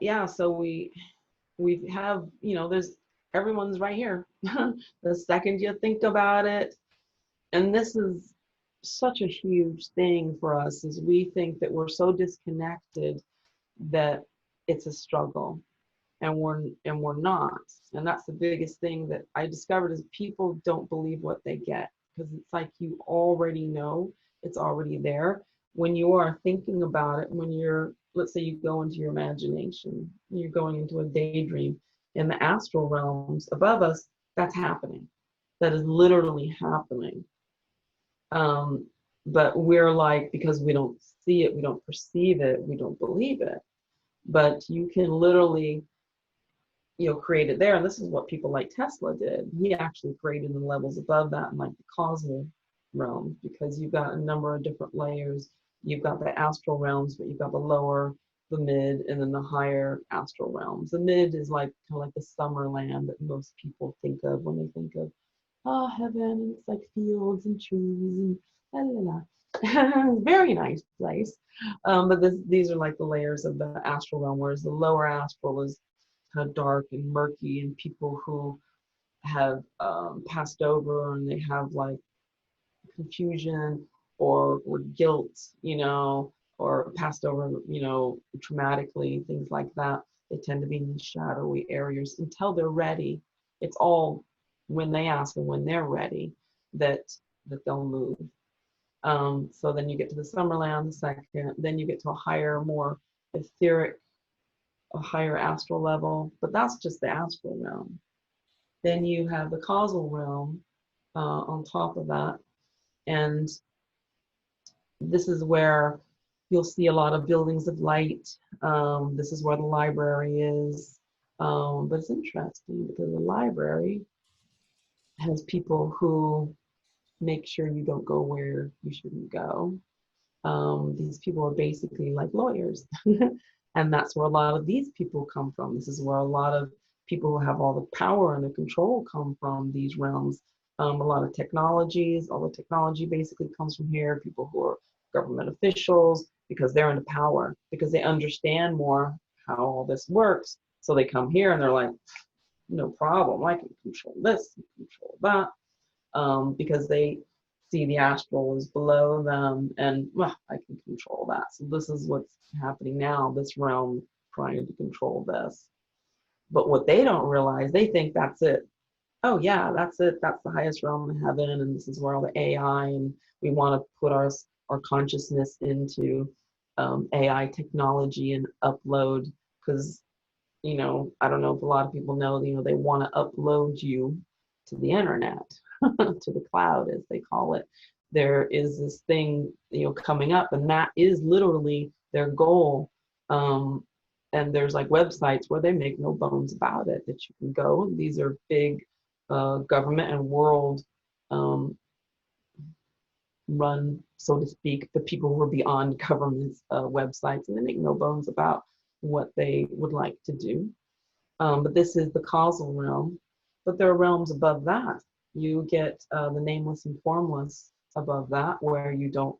yeah, so we have, you know, there's everyone's right here. The second you think about it, and this is such a huge thing for us, is we think that we're so disconnected that it's a struggle, and we're not. And that's the biggest thing that I discovered, is people don't believe what they get, because it's like you already know, it's already there. When you are thinking about it, when you're, let's say you go into your imagination, you're going into a daydream in the astral realms above us, that's happening. That is literally happening. um, but we're like, because we don't see it, we don't perceive it, we don't believe it. But you can literally, you know, create it there. And this is what people like Tesla did. He actually created the levels above that, in like the causal realm, because you've got a number of different layers. You've got the astral realms, but you've got the lower, the mid, and then the higher astral realms. The mid is like kind of like the summer land that most people think of when they think of, oh, heaven. It's like fields and trees and la la la. Very nice place. But these are like the layers of the astral realm, whereas the lower astral is kind of dark and murky, and people who have passed over, and they have like confusion or guilt, you know, or passed over, you know, traumatically, things like that. They tend to be in shadowy areas until they're ready. It's all when they ask and when they're ready that they'll move. So then you get to the Summerland, the second, then you get to a higher, more etheric, a higher astral level, but that's just the astral realm. Then you have the causal realm on top of that. And this is where you'll see a lot of buildings of light. This is where the library is. But it's interesting because the library has people who make sure you don't go where you shouldn't go. These people are basically like lawyers. And that's where a lot of these people come from. This is where a lot of people who have all the power and the control come from, these realms. A lot of technologies, all the technology basically comes from here. People who are government officials, because they're into power, because they understand more how all this works. So they come here and they're like, no problem, I can control this, control that, because they see the astral is below them, and well, I can control that. So this is what's happening now, this realm trying to control this. But what they don't realize, they think that's it. Oh yeah, that's it. That's the highest realm in heaven, and this is where all the AI, and we want to put our consciousness into AI technology and upload, because, you know, I don't know if a lot of people know, you know, they want to upload you to the internet, to the cloud, as they call it. There is this thing, you know, coming up, and that is literally their goal. and there's like websites where they make no bones about it that you can go. And these are big government and world run, so to speak, the people who are beyond government's websites, and they make no bones about what they would like to do. But this is the causal realm. But there are realms above that. You get the nameless and formless above that, where you don't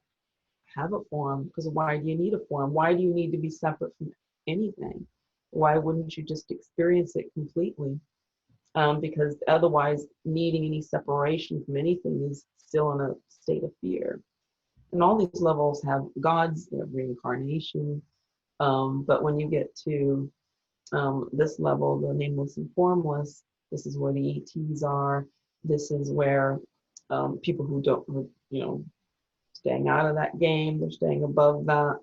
have a form. Because why do you need a form? Why do you need to be separate from anything? Why wouldn't you just experience it completely? Because otherwise, needing any separation from anything is still in a state of fear. And all these levels have gods, they have reincarnation. But when you get to this level, the nameless and formless, this is where the ETs are. This is where people who don't, staying out of that game, they're staying above that,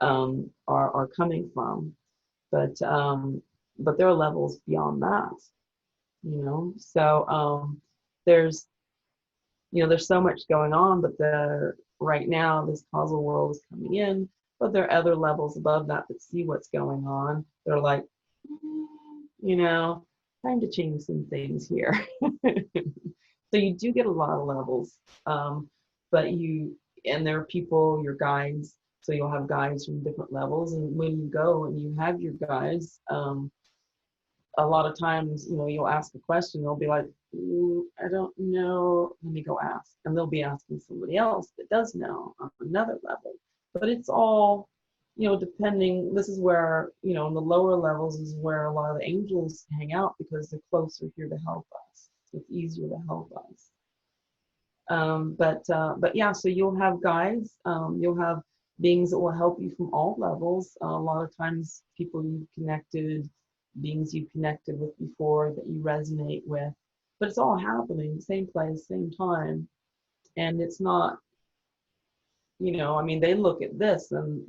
are coming from. But there are levels beyond that, So there's there's so much going on, but right now this causal world is coming in, but there are other levels above that see what's going on. They're like, time to change some things here. So you do get a lot of levels, but and there are people, your guides. So you'll have guides from different levels, and when you go and you have your guides, a lot of times, you'll ask a question, they'll be like, I don't know, let me go ask. And they'll be asking somebody else that does know on another level. But it's all, depending, this is where, in the lower levels is where a lot of the angels hang out, because they're closer here to help us. It's easier to help us. But yeah, so you'll have guides, you'll have beings that will help you from all levels. A lot of times people you've connected, beings you've connected with before that you resonate with, but it's all happening, same place, same time. And it's not, they look at this and,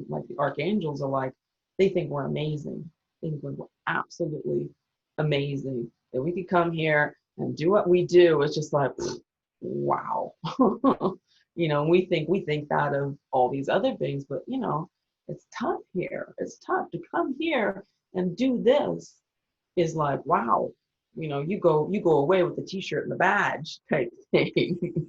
like the archangels are like, they think we're amazing. They think we're absolutely amazing. That we could come here and do what we do. It's just like, wow. We think that of all these other things, but it's tough here. It's tough to come here and do this. Is like, wow, you go away with the t-shirt and the badge type thing.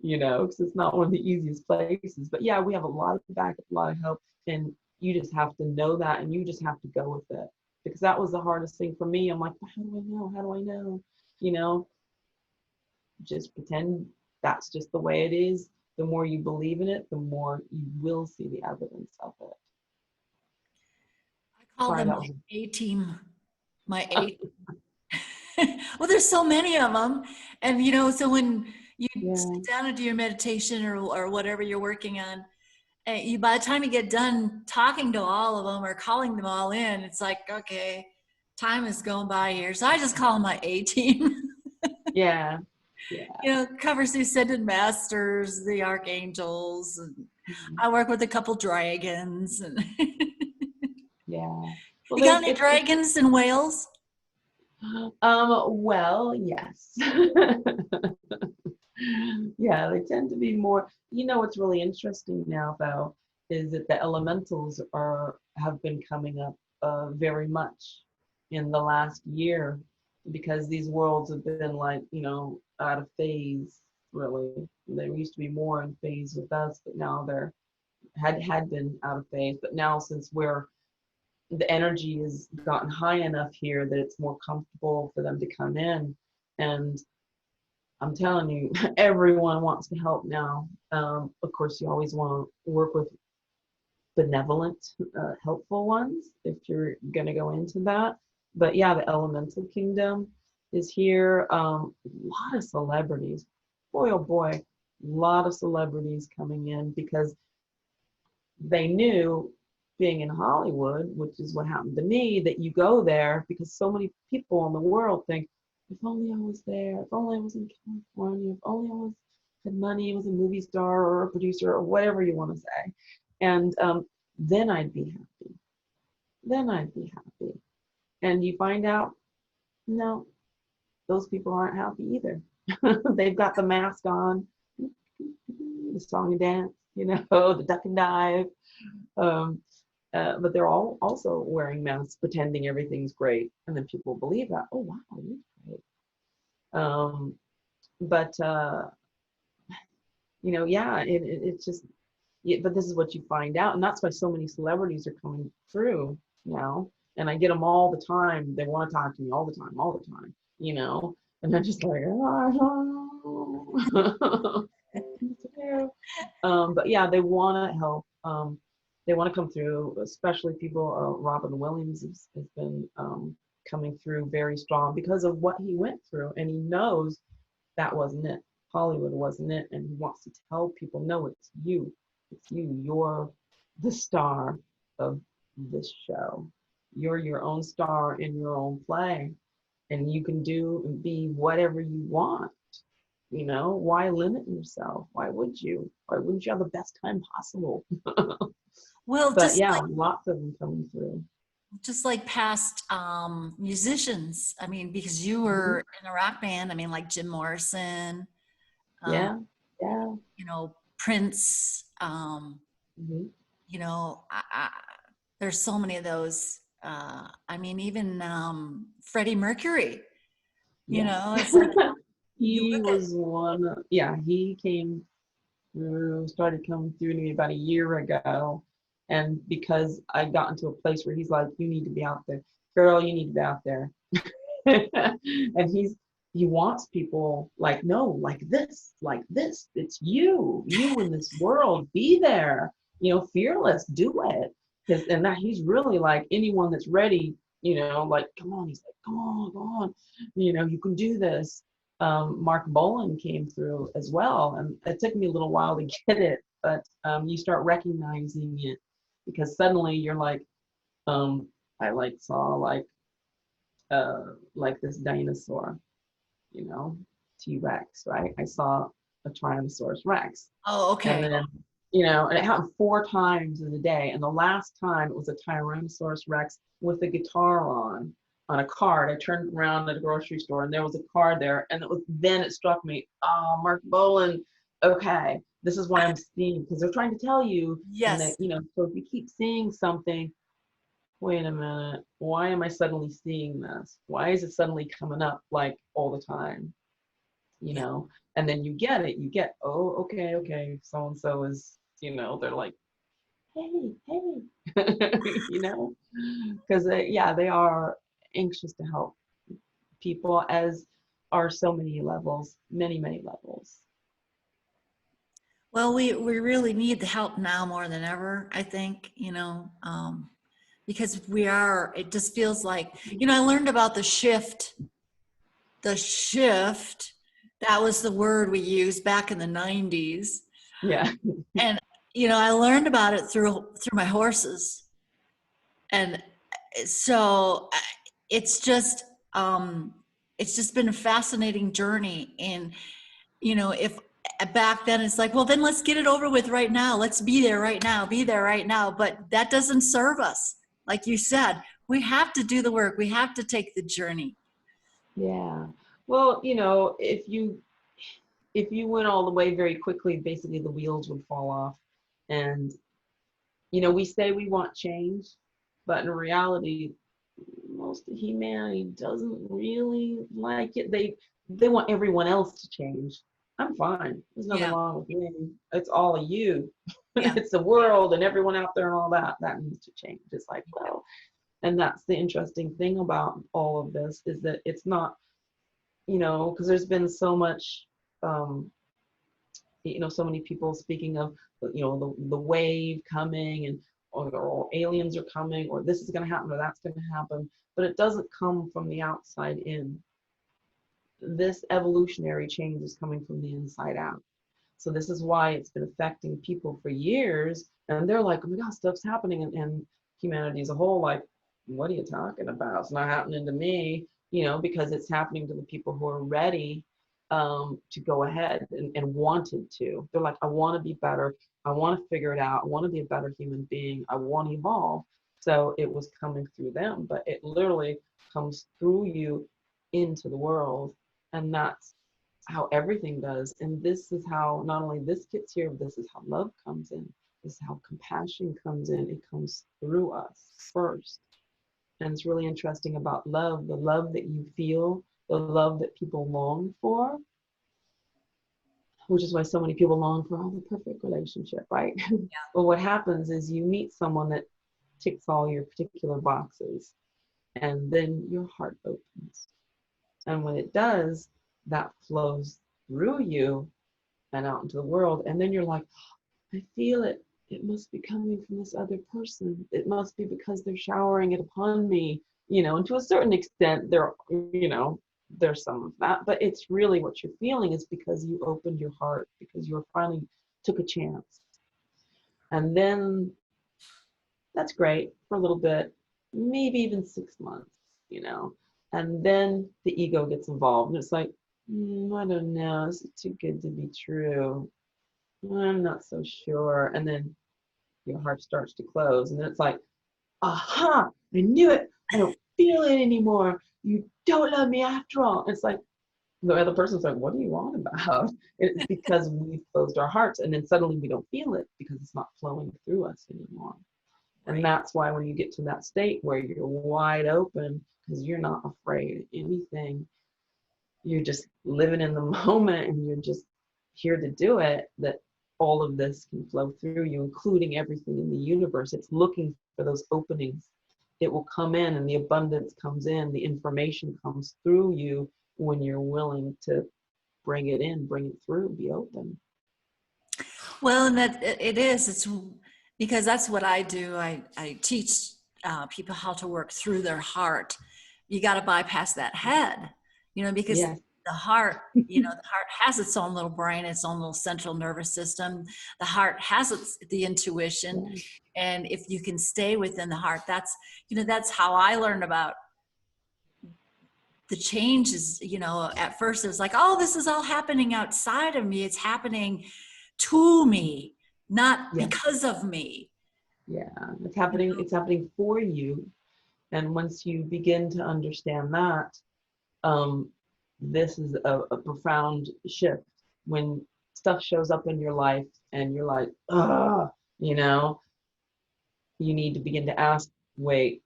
Because it's not one of the easiest places. But yeah, we have a lot of backup, a lot of help, and you just have to know that, and you just have to go with it. Because that was the hardest thing for me. I'm like, how do I know? How do I know? Just pretend that's just the way it is. The more you believe in it, the more you will see the evidence of it. I call them my A-team. My A. Well, there's so many of them. And, so when you sit down and do your meditation or whatever you're working on, and by the time you get done talking to all of them or calling them all in, it's like, okay, time is going by here. So I just call them my A-team. Yeah. Covers the Ascended Masters, the Archangels. And I work with a couple dragons. And yeah. Well, you got any dragons in Wales? Well, yes. Yeah, they tend to be more. What's really interesting now, though, is that the elementals have been coming up very much in the last year, because these worlds have been like, out of phase, really. They used to be more in phase with us, but now they're had been out of phase. But now, since the energy has gotten high enough here that it's more comfortable for them to come in. And I'm telling you, everyone wants to help now. Of course, you always want to work with benevolent, helpful ones if you're going to go into that. But yeah, the elemental kingdom is here. A lot of celebrities. Boy, oh boy, a lot of celebrities coming in, because they knew, being in Hollywood, which is what happened to me, that you go there because so many people in the world think, if only I was there, if only I was in California, if only I had money, was a movie star or a producer or whatever you want to say. And then I'd be happy. Then I'd be happy. And you find out, no, those people aren't happy either. They've got the mask on, the song and dance, the duck and dive. but they're all also wearing masks, pretending everything's great, and then people believe that. Oh wow, you're great. But you know, yeah, it's just. Yeah, but this is what you find out, and that's why so many celebrities are coming through now. And I get them all the time. They want to talk to me all the time. You know, and I'm just like, oh. But yeah, they want to help. They want to come through, especially people. Robin Williams has been coming through very strong because of what he went through, and he knows that wasn't it. Hollywood wasn't it, and he wants to tell people, no, it's you. It's you. You're the star of this show. You're your own star in your own play, and you can do and be whatever you want. You know, why limit yourself? Why would you? Why wouldn't you have the best time possible? Well, But yeah, lots of them coming through. just like past musicians. I mean, because you were in a rock band. I mean, like Jim Morrison. Um, Yeah, yeah. you know, Prince. Mm-hmm. You know, there's so many of those. I mean, even Freddie Mercury. You Yes. know, it's like you He look at. was one, yeah, he came through, started coming through to me about a year ago. And because I got into a place where he's like, you need to be out there. Girl, you need to be out there. And he wants people like, no, like this, like this. It's you in this world. Be there, you know, fearless, do it. And that he's really like anyone that's ready, you know, like, come on, he's like, come on, you know, you can do this. Mark Bolan came through as well, and it took me a little while to get it, but you start recognizing it because suddenly you're like, I like saw like this dinosaur, you know, T-Rex, right? I saw a Tyrannosaurus Rex. Oh, And okay. then, you know, and it happened 4 times in a day. And the last time it was a Tyrannosaurus Rex with a guitar on a card. I turned around at a grocery store and there was a card there. And then it struck me, oh, Mark Bolan, okay, this is what I'm seeing. Because they're trying to tell you, and that, Yes. you know, so if you keep seeing something, wait a minute, why am I suddenly seeing this? Why is it suddenly coming up like all the time? You Yeah. know, and then you get it, oh, okay, so and so is, you know, they're like, hey, you know, because yeah, they are anxious to help people, as are so many levels, many levels. Well, we really need the help now more than ever, I think, you know, because it just feels like, you know, I learned about the shift, that was the word we used back in the 90s. Yeah. And, you know, I learned about it through my horses. And so it's just, it's just been a fascinating journey. And, you know, if back then it's like, well, then let's get it over with right now. Let's be there right now, be there right now. But that doesn't serve us. Like you said, we have to do the work. We have to take the journey. Yeah, well, you know, if you went all the way very quickly, basically the wheels would fall off. And you know, we say we want change, but in reality, most of humanity doesn't really like it. They want everyone else to change. I'm fine. There's nothing Yeah. wrong with me. It's all of you. Yeah. It's the world and everyone out there and all that. That needs to change. It's like, well, and that's the interesting thing about all of this is that it's not, you know, because there's been so much um, you know, so many people speaking of, you know, the wave coming, and or aliens are coming, or this is going to happen or that's going to happen, but it doesn't come from the outside in. This evolutionary change is coming from the inside out. So this is why it's been affecting people for years, and they're like, oh my god, stuff's happening, and humanity as a whole like, what are you talking about? It's not happening to me, you know, because it's happening to the people who are ready to go ahead and wanted to. They're like, I want to be better, I want to figure it out, I want to be a better human being, I want to evolve. So it was coming through them, but it literally comes through you into the world, and that's how everything does. And this is how not only this gets here, but this is how love comes in. is how compassion comes in. It comes through us first. And it's really interesting about love, the love that you feel, the love that people long for, which is why so many people long for all the perfect relationship, right? But what happens is you meet someone that ticks all your particular boxes, and then your heart opens. And when it does, that flows through you and out into the world. And then you're like, I feel it. It must be coming from this other person. It must be because they're showering it upon me, and to a certain extent, there's some of that, but it's really what you're feeling is because you opened your heart, because you finally took a chance. And then that's great for a little bit, maybe even 6 months. And then the ego gets involved. And it's like, I don't know, this is too good to be true. I'm not so sure. And then your heart starts to close. And then it's like, aha, I knew it. I don't feel it anymore. You don't love me after all. It's like, the other person's like, what are you on about? It's because we've closed our hearts, and then suddenly we don't feel it because it's not flowing through us anymore. And that's why when you get to that state where you're wide open, because you're not afraid of anything, you're just living in the moment and you're just here to do it, that all of this can flow through you, including everything in the universe. It's looking for those openings. It will come in, and the abundance comes in, the information comes through you when you're willing to bring it in, bring it through, be open. Well, and that it's because that's what I do. I teach people how to work through their heart. You got to bypass that head, because the heart, the heart has its own little brain, its own little central nervous system. The heart has the intuition. And if you can stay within the heart, that's how I learned about the changes. At first it was like, oh, this is all happening outside of me. It's happening to me, not because of me. Yeah, it's happening for you. And once you begin to understand that, this is a profound shift. When stuff shows up in your life and you're like, you need to begin to ask, wait,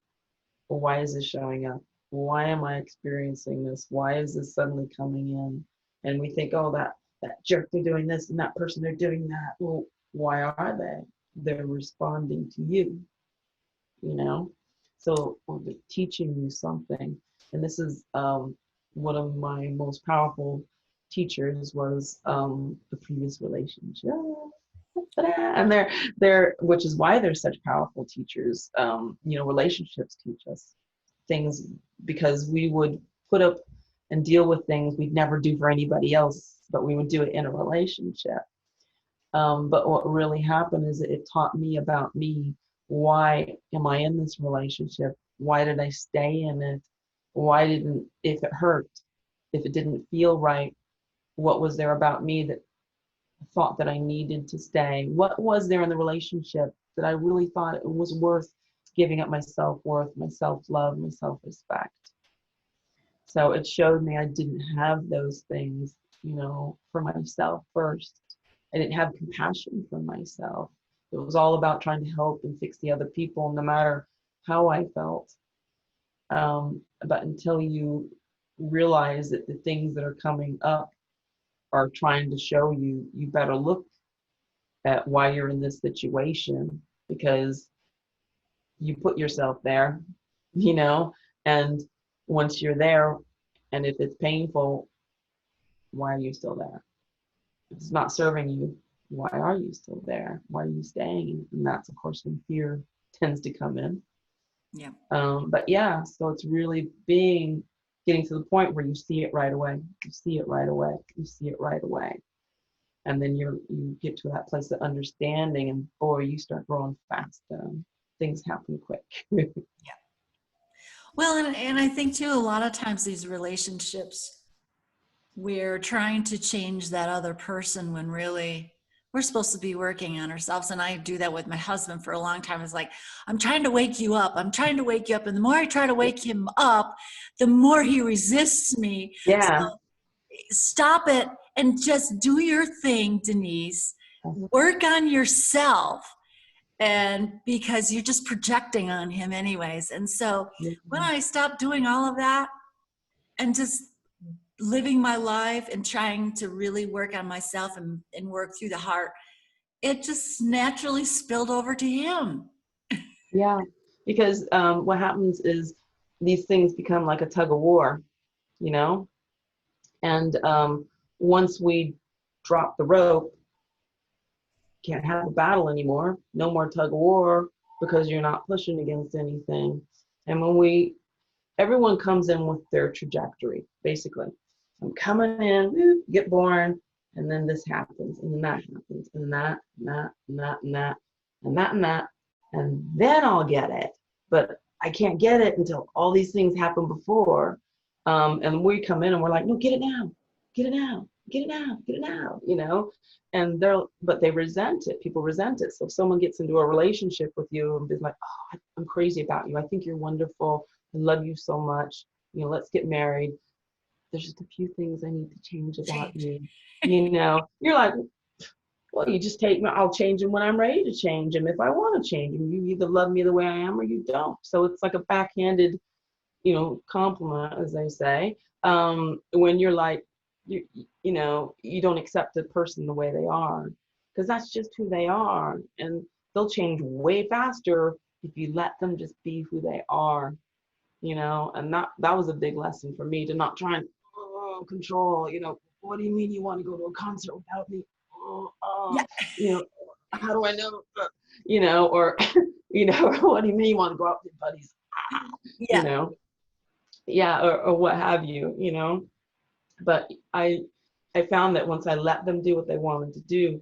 why is this showing up? Why am I experiencing this? Why is this suddenly coming in? And we think, oh, that jerk, they're doing this, and that person, they're doing that. Well, why are they? They're responding to you, So they're teaching you something. And this is one of my most powerful teachers was the previous relationship. And they're which is why they're such powerful teachers. Relationships teach us things, because we would put up and deal with things we'd never do for anybody else, but we would do it in a relationship. But what really happened is it taught me about me. Why am I in this relationship? Why did I stay in it? If it hurt, if it didn't feel right, what was there about me that thought that I needed to stay? What was there in the relationship that I really thought it was worth giving up my self-worth, my self-love, my self-respect? So it showed me I didn't have those things, for myself first. I didn't have compassion for myself. It was all about trying to help and fix the other people, no matter how I felt. But until you realize that the things that are coming up are trying to show you, you better look at why you're in this situation, because you put yourself there, and once you're there, and if it's painful, why are you still there? If it's not serving you, why are you still there? Why are you staying? And that's, of course, when fear tends to come in. Yeah. But yeah, so it's really getting to the point where you see it right away. You see it right away. You see it right away. And then you get to that place of understanding, and boy, you start growing fast. Things happen quick. Yeah. Well, and I think too, a lot of times these relationships, we're trying to change that other person when really we're supposed to be working on ourselves. And I do that with my husband for a long time. It's like, I'm trying to wake you up. I'm trying to wake you up. And the more I try to wake him up, the more he resists me. Yeah. So stop it and just do your thing, Denise. Work on yourself. And because you're just projecting on him anyways. And so when Mhm. I stopped doing all of that and just living my life and trying to really work on myself and work through the heart, it just naturally spilled over to him. Yeah, because what happens is these things become like a tug of war, you know? And once we drop the rope, can't have a battle anymore. No more tug of war because you're not pushing against anything. And everyone comes in with their trajectory, basically. I'm coming in, get born, and then this happens, and then that happens, and that, and that, and that, and that, and that, and that, and then I'll get it. But I can't get it until all these things happen before. And we come in and we're like, no, get it now, get it now, get it now, get it now, and but they resent it. People resent it. So if someone gets into a relationship with you and be like, oh, I'm crazy about you. I think you're wonderful. I love you so much. Let's get married. There's just a few things I need to change about Change. you. You're like, well, you just take me. I'll change him when I'm ready to change him. If I want to change him, you either love me the way I am or you don't. So it's like a backhanded, compliment, as they say. When you're like, you don't accept a person the way they are, because that's just who they are, and they'll change way faster if you let them just be who they are. And that was a big lesson for me, to not try and control. What do you mean you want to go to a concert without me? Yeah. You know, how do I know? Or what do you mean you want to go out with your buddies? You Yeah. know, yeah, or what have you. But I found that once I let them do what they wanted to do,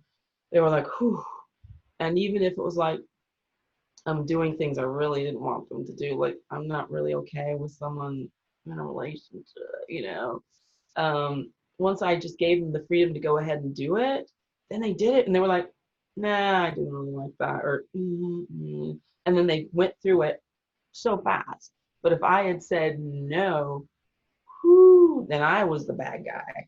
they were like, whew. And even if it was like, I'm doing things I really didn't want them to do. Like, I'm not really okay with someone in a relationship. Once I just gave them the freedom to go ahead and do it, then they did it, and they were like, nah, I didn't really like that, or and then they went through it so fast. But if I had said no, whoo, then I was the bad guy.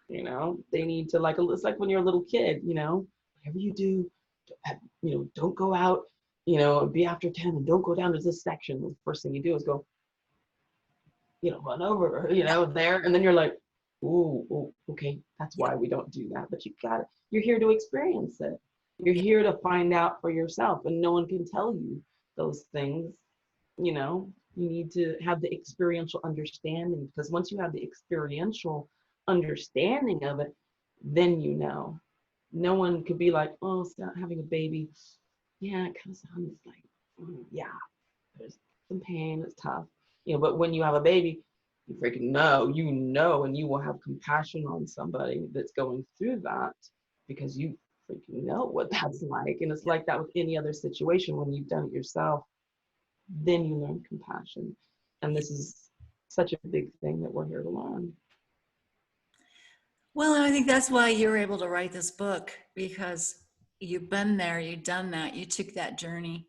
They need to, like, it's like when you're a little kid, whatever you do, don't go out, and be after 10, and don't go down to this section. The first thing you do is go, run over, there. And then you're like, ooh, okay, that's Yeah. why we don't do that. But you're here to experience it. You're here to find out for yourself, and no one can tell you those things. You need to have the experiential understanding, because once you have the experiential understanding of it, then no one could be like, oh, it's not having a baby. Yeah, it kind of sounds like, yeah, there's some pain, it's tough. But when you have a baby, you freaking and you will have compassion on somebody that's going through that, because you freaking know what that's like. And it's like that with any other situation. When you've done it yourself, then you learn compassion. And this is such a big thing that we're here to learn. Well, I think that's why you were able to write this book, because you've been there, you've done that, you took that journey.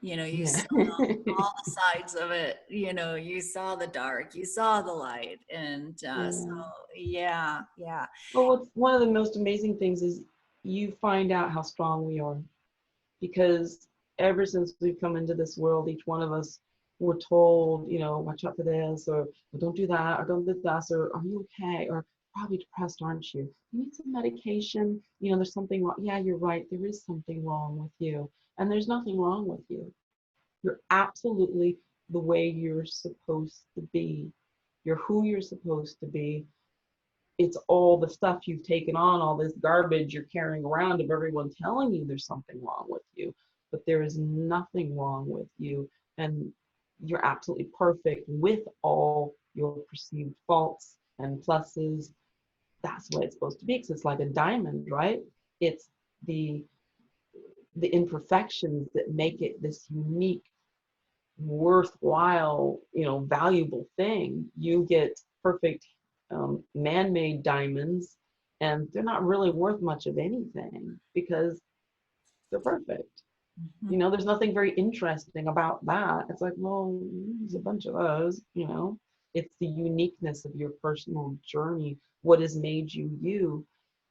You Yeah. saw all the sides of it. You saw the dark, you saw the light, and so Yeah. yeah, yeah, Well, what's one of the most amazing things is you find out how strong we are, because ever since we've come into this world, each one of us were told, watch out for this, or well, don't do that, or don't do this, or are you okay, or probably depressed, aren't you? You need some medication. There's something wrong. Yeah, you're right. There is something wrong with you, and there's nothing wrong with you. You're absolutely the way you're supposed to be. You're who you're supposed to be. It's all the stuff you've taken on, all this garbage you're carrying around of everyone telling you there's something wrong with you. But there is nothing wrong with you. And you're absolutely perfect with all your perceived faults and pluses. That's the way it's supposed to be, because it's like a diamond, right? It's the imperfections that make it this unique, worthwhile, valuable thing. You get perfect man-made diamonds, and they're not really worth much of anything because they're perfect. mhm. There's nothing very interesting about that. It's like, well, there's a bunch of those. It's the uniqueness of your personal journey, what has made you you.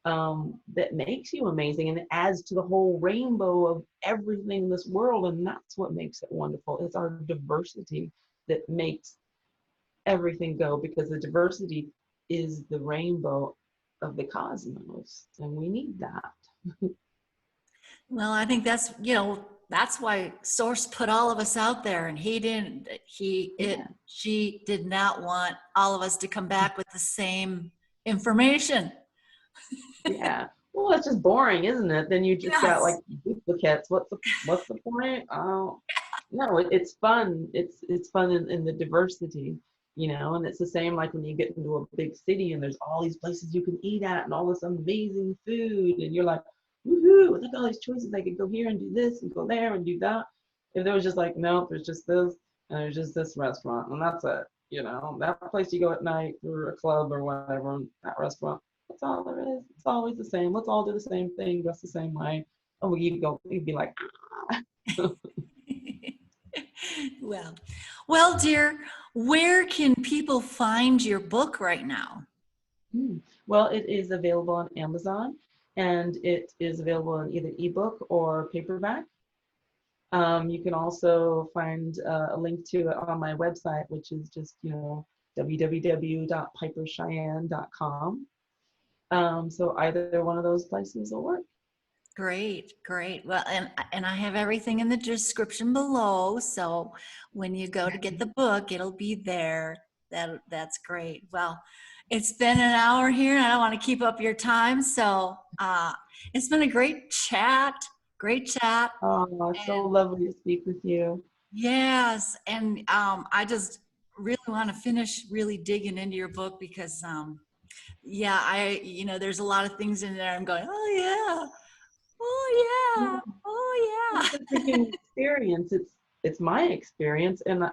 that makes you amazing, and it adds to the whole rainbow of everything in this world. And that's what makes it wonderful. It's our diversity that makes everything go, because the diversity is the rainbow of the cosmos, and we need that. Well, I think that's, that's why Source put all of us out there, and she did not want all of us to come back with the same information. Yeah. Well, it's just boring, isn't it? Then you just got like Yes. duplicates. What's the point? Oh, no, it's fun. It's fun in the diversity, and it's the same like when you get into a big city and there's all these places you can eat at and all this amazing food, and you're like, woohoo, look at all these choices. I could go here and do this and go there and do that. If there was just like, nope, there's just this and there's just this restaurant and that's it. That place you go at night or a club or whatever, that restaurant. That's all there is. It's always the same. Let's all do the same thing, dress the same way. Oh, you'd be like, ah. Well, dear, where can people find your book right now? Well, it is available on Amazon, and it is available in either ebook or paperback. You can also find a link to it on my website, which is just, www.pipercheyenne.com. So either one of those places will work. Great. Well, and I have everything in the description below. So when you go to get the book, it'll be there. That's great. Well, it's been an hour here, and I don't want to keep up your time. So it's been a great chat. Oh, it's so lovely to speak with you. Yes, and I just really want to finish really digging into your book because, there's a lot of things in there. I'm going, oh yeah. It's a freaking experience. It's my experience, and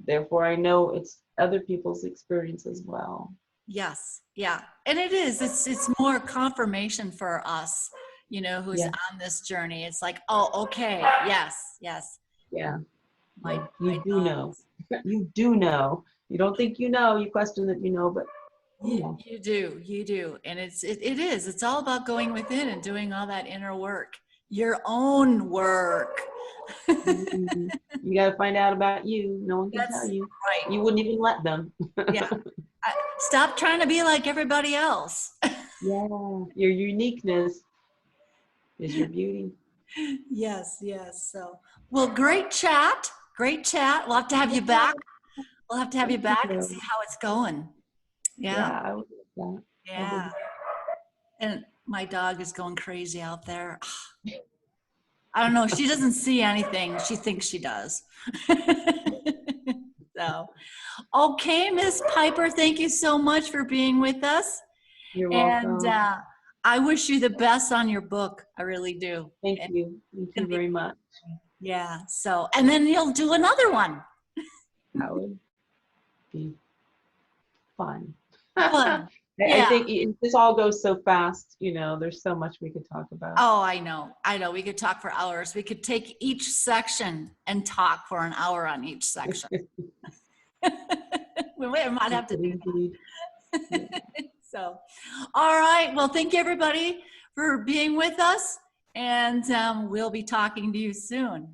therefore I know it's other people's experience as well. Yes, yeah, and it is. It's more confirmation for us, who's on this journey. It's like, oh, okay, yes. Yeah. My You dog. know. You do know. You don't think you know. You question that you know, but you know. You do, and it is. It's all about going within and doing all that inner work, your own work. You got to find out about you. No one can tell you. Right. You wouldn't even let them. Yeah. Stop trying to be like everybody else. Yeah. Your uniqueness is your beauty. Yes. So, well, great chat. We'll have to have you back. And see how it's going. Yeah, I would love that. Yeah. And my dog is going crazy out there. I don't know. She doesn't see anything. She thinks she does. So, okay, Miss Piper, thank you so much for being with us. You're welcome. And I wish you the best on your book. I really do. Thank you very much. Yeah. So, and then you'll do another one. That would be fun. Fun. I think this all goes so fast, there's so much we could talk about. Oh, I know. We could talk for hours. We could take each section and talk for an hour on each section. We might have to do that. So, all right. Well, thank you everybody for being with us, and we'll be talking to you soon.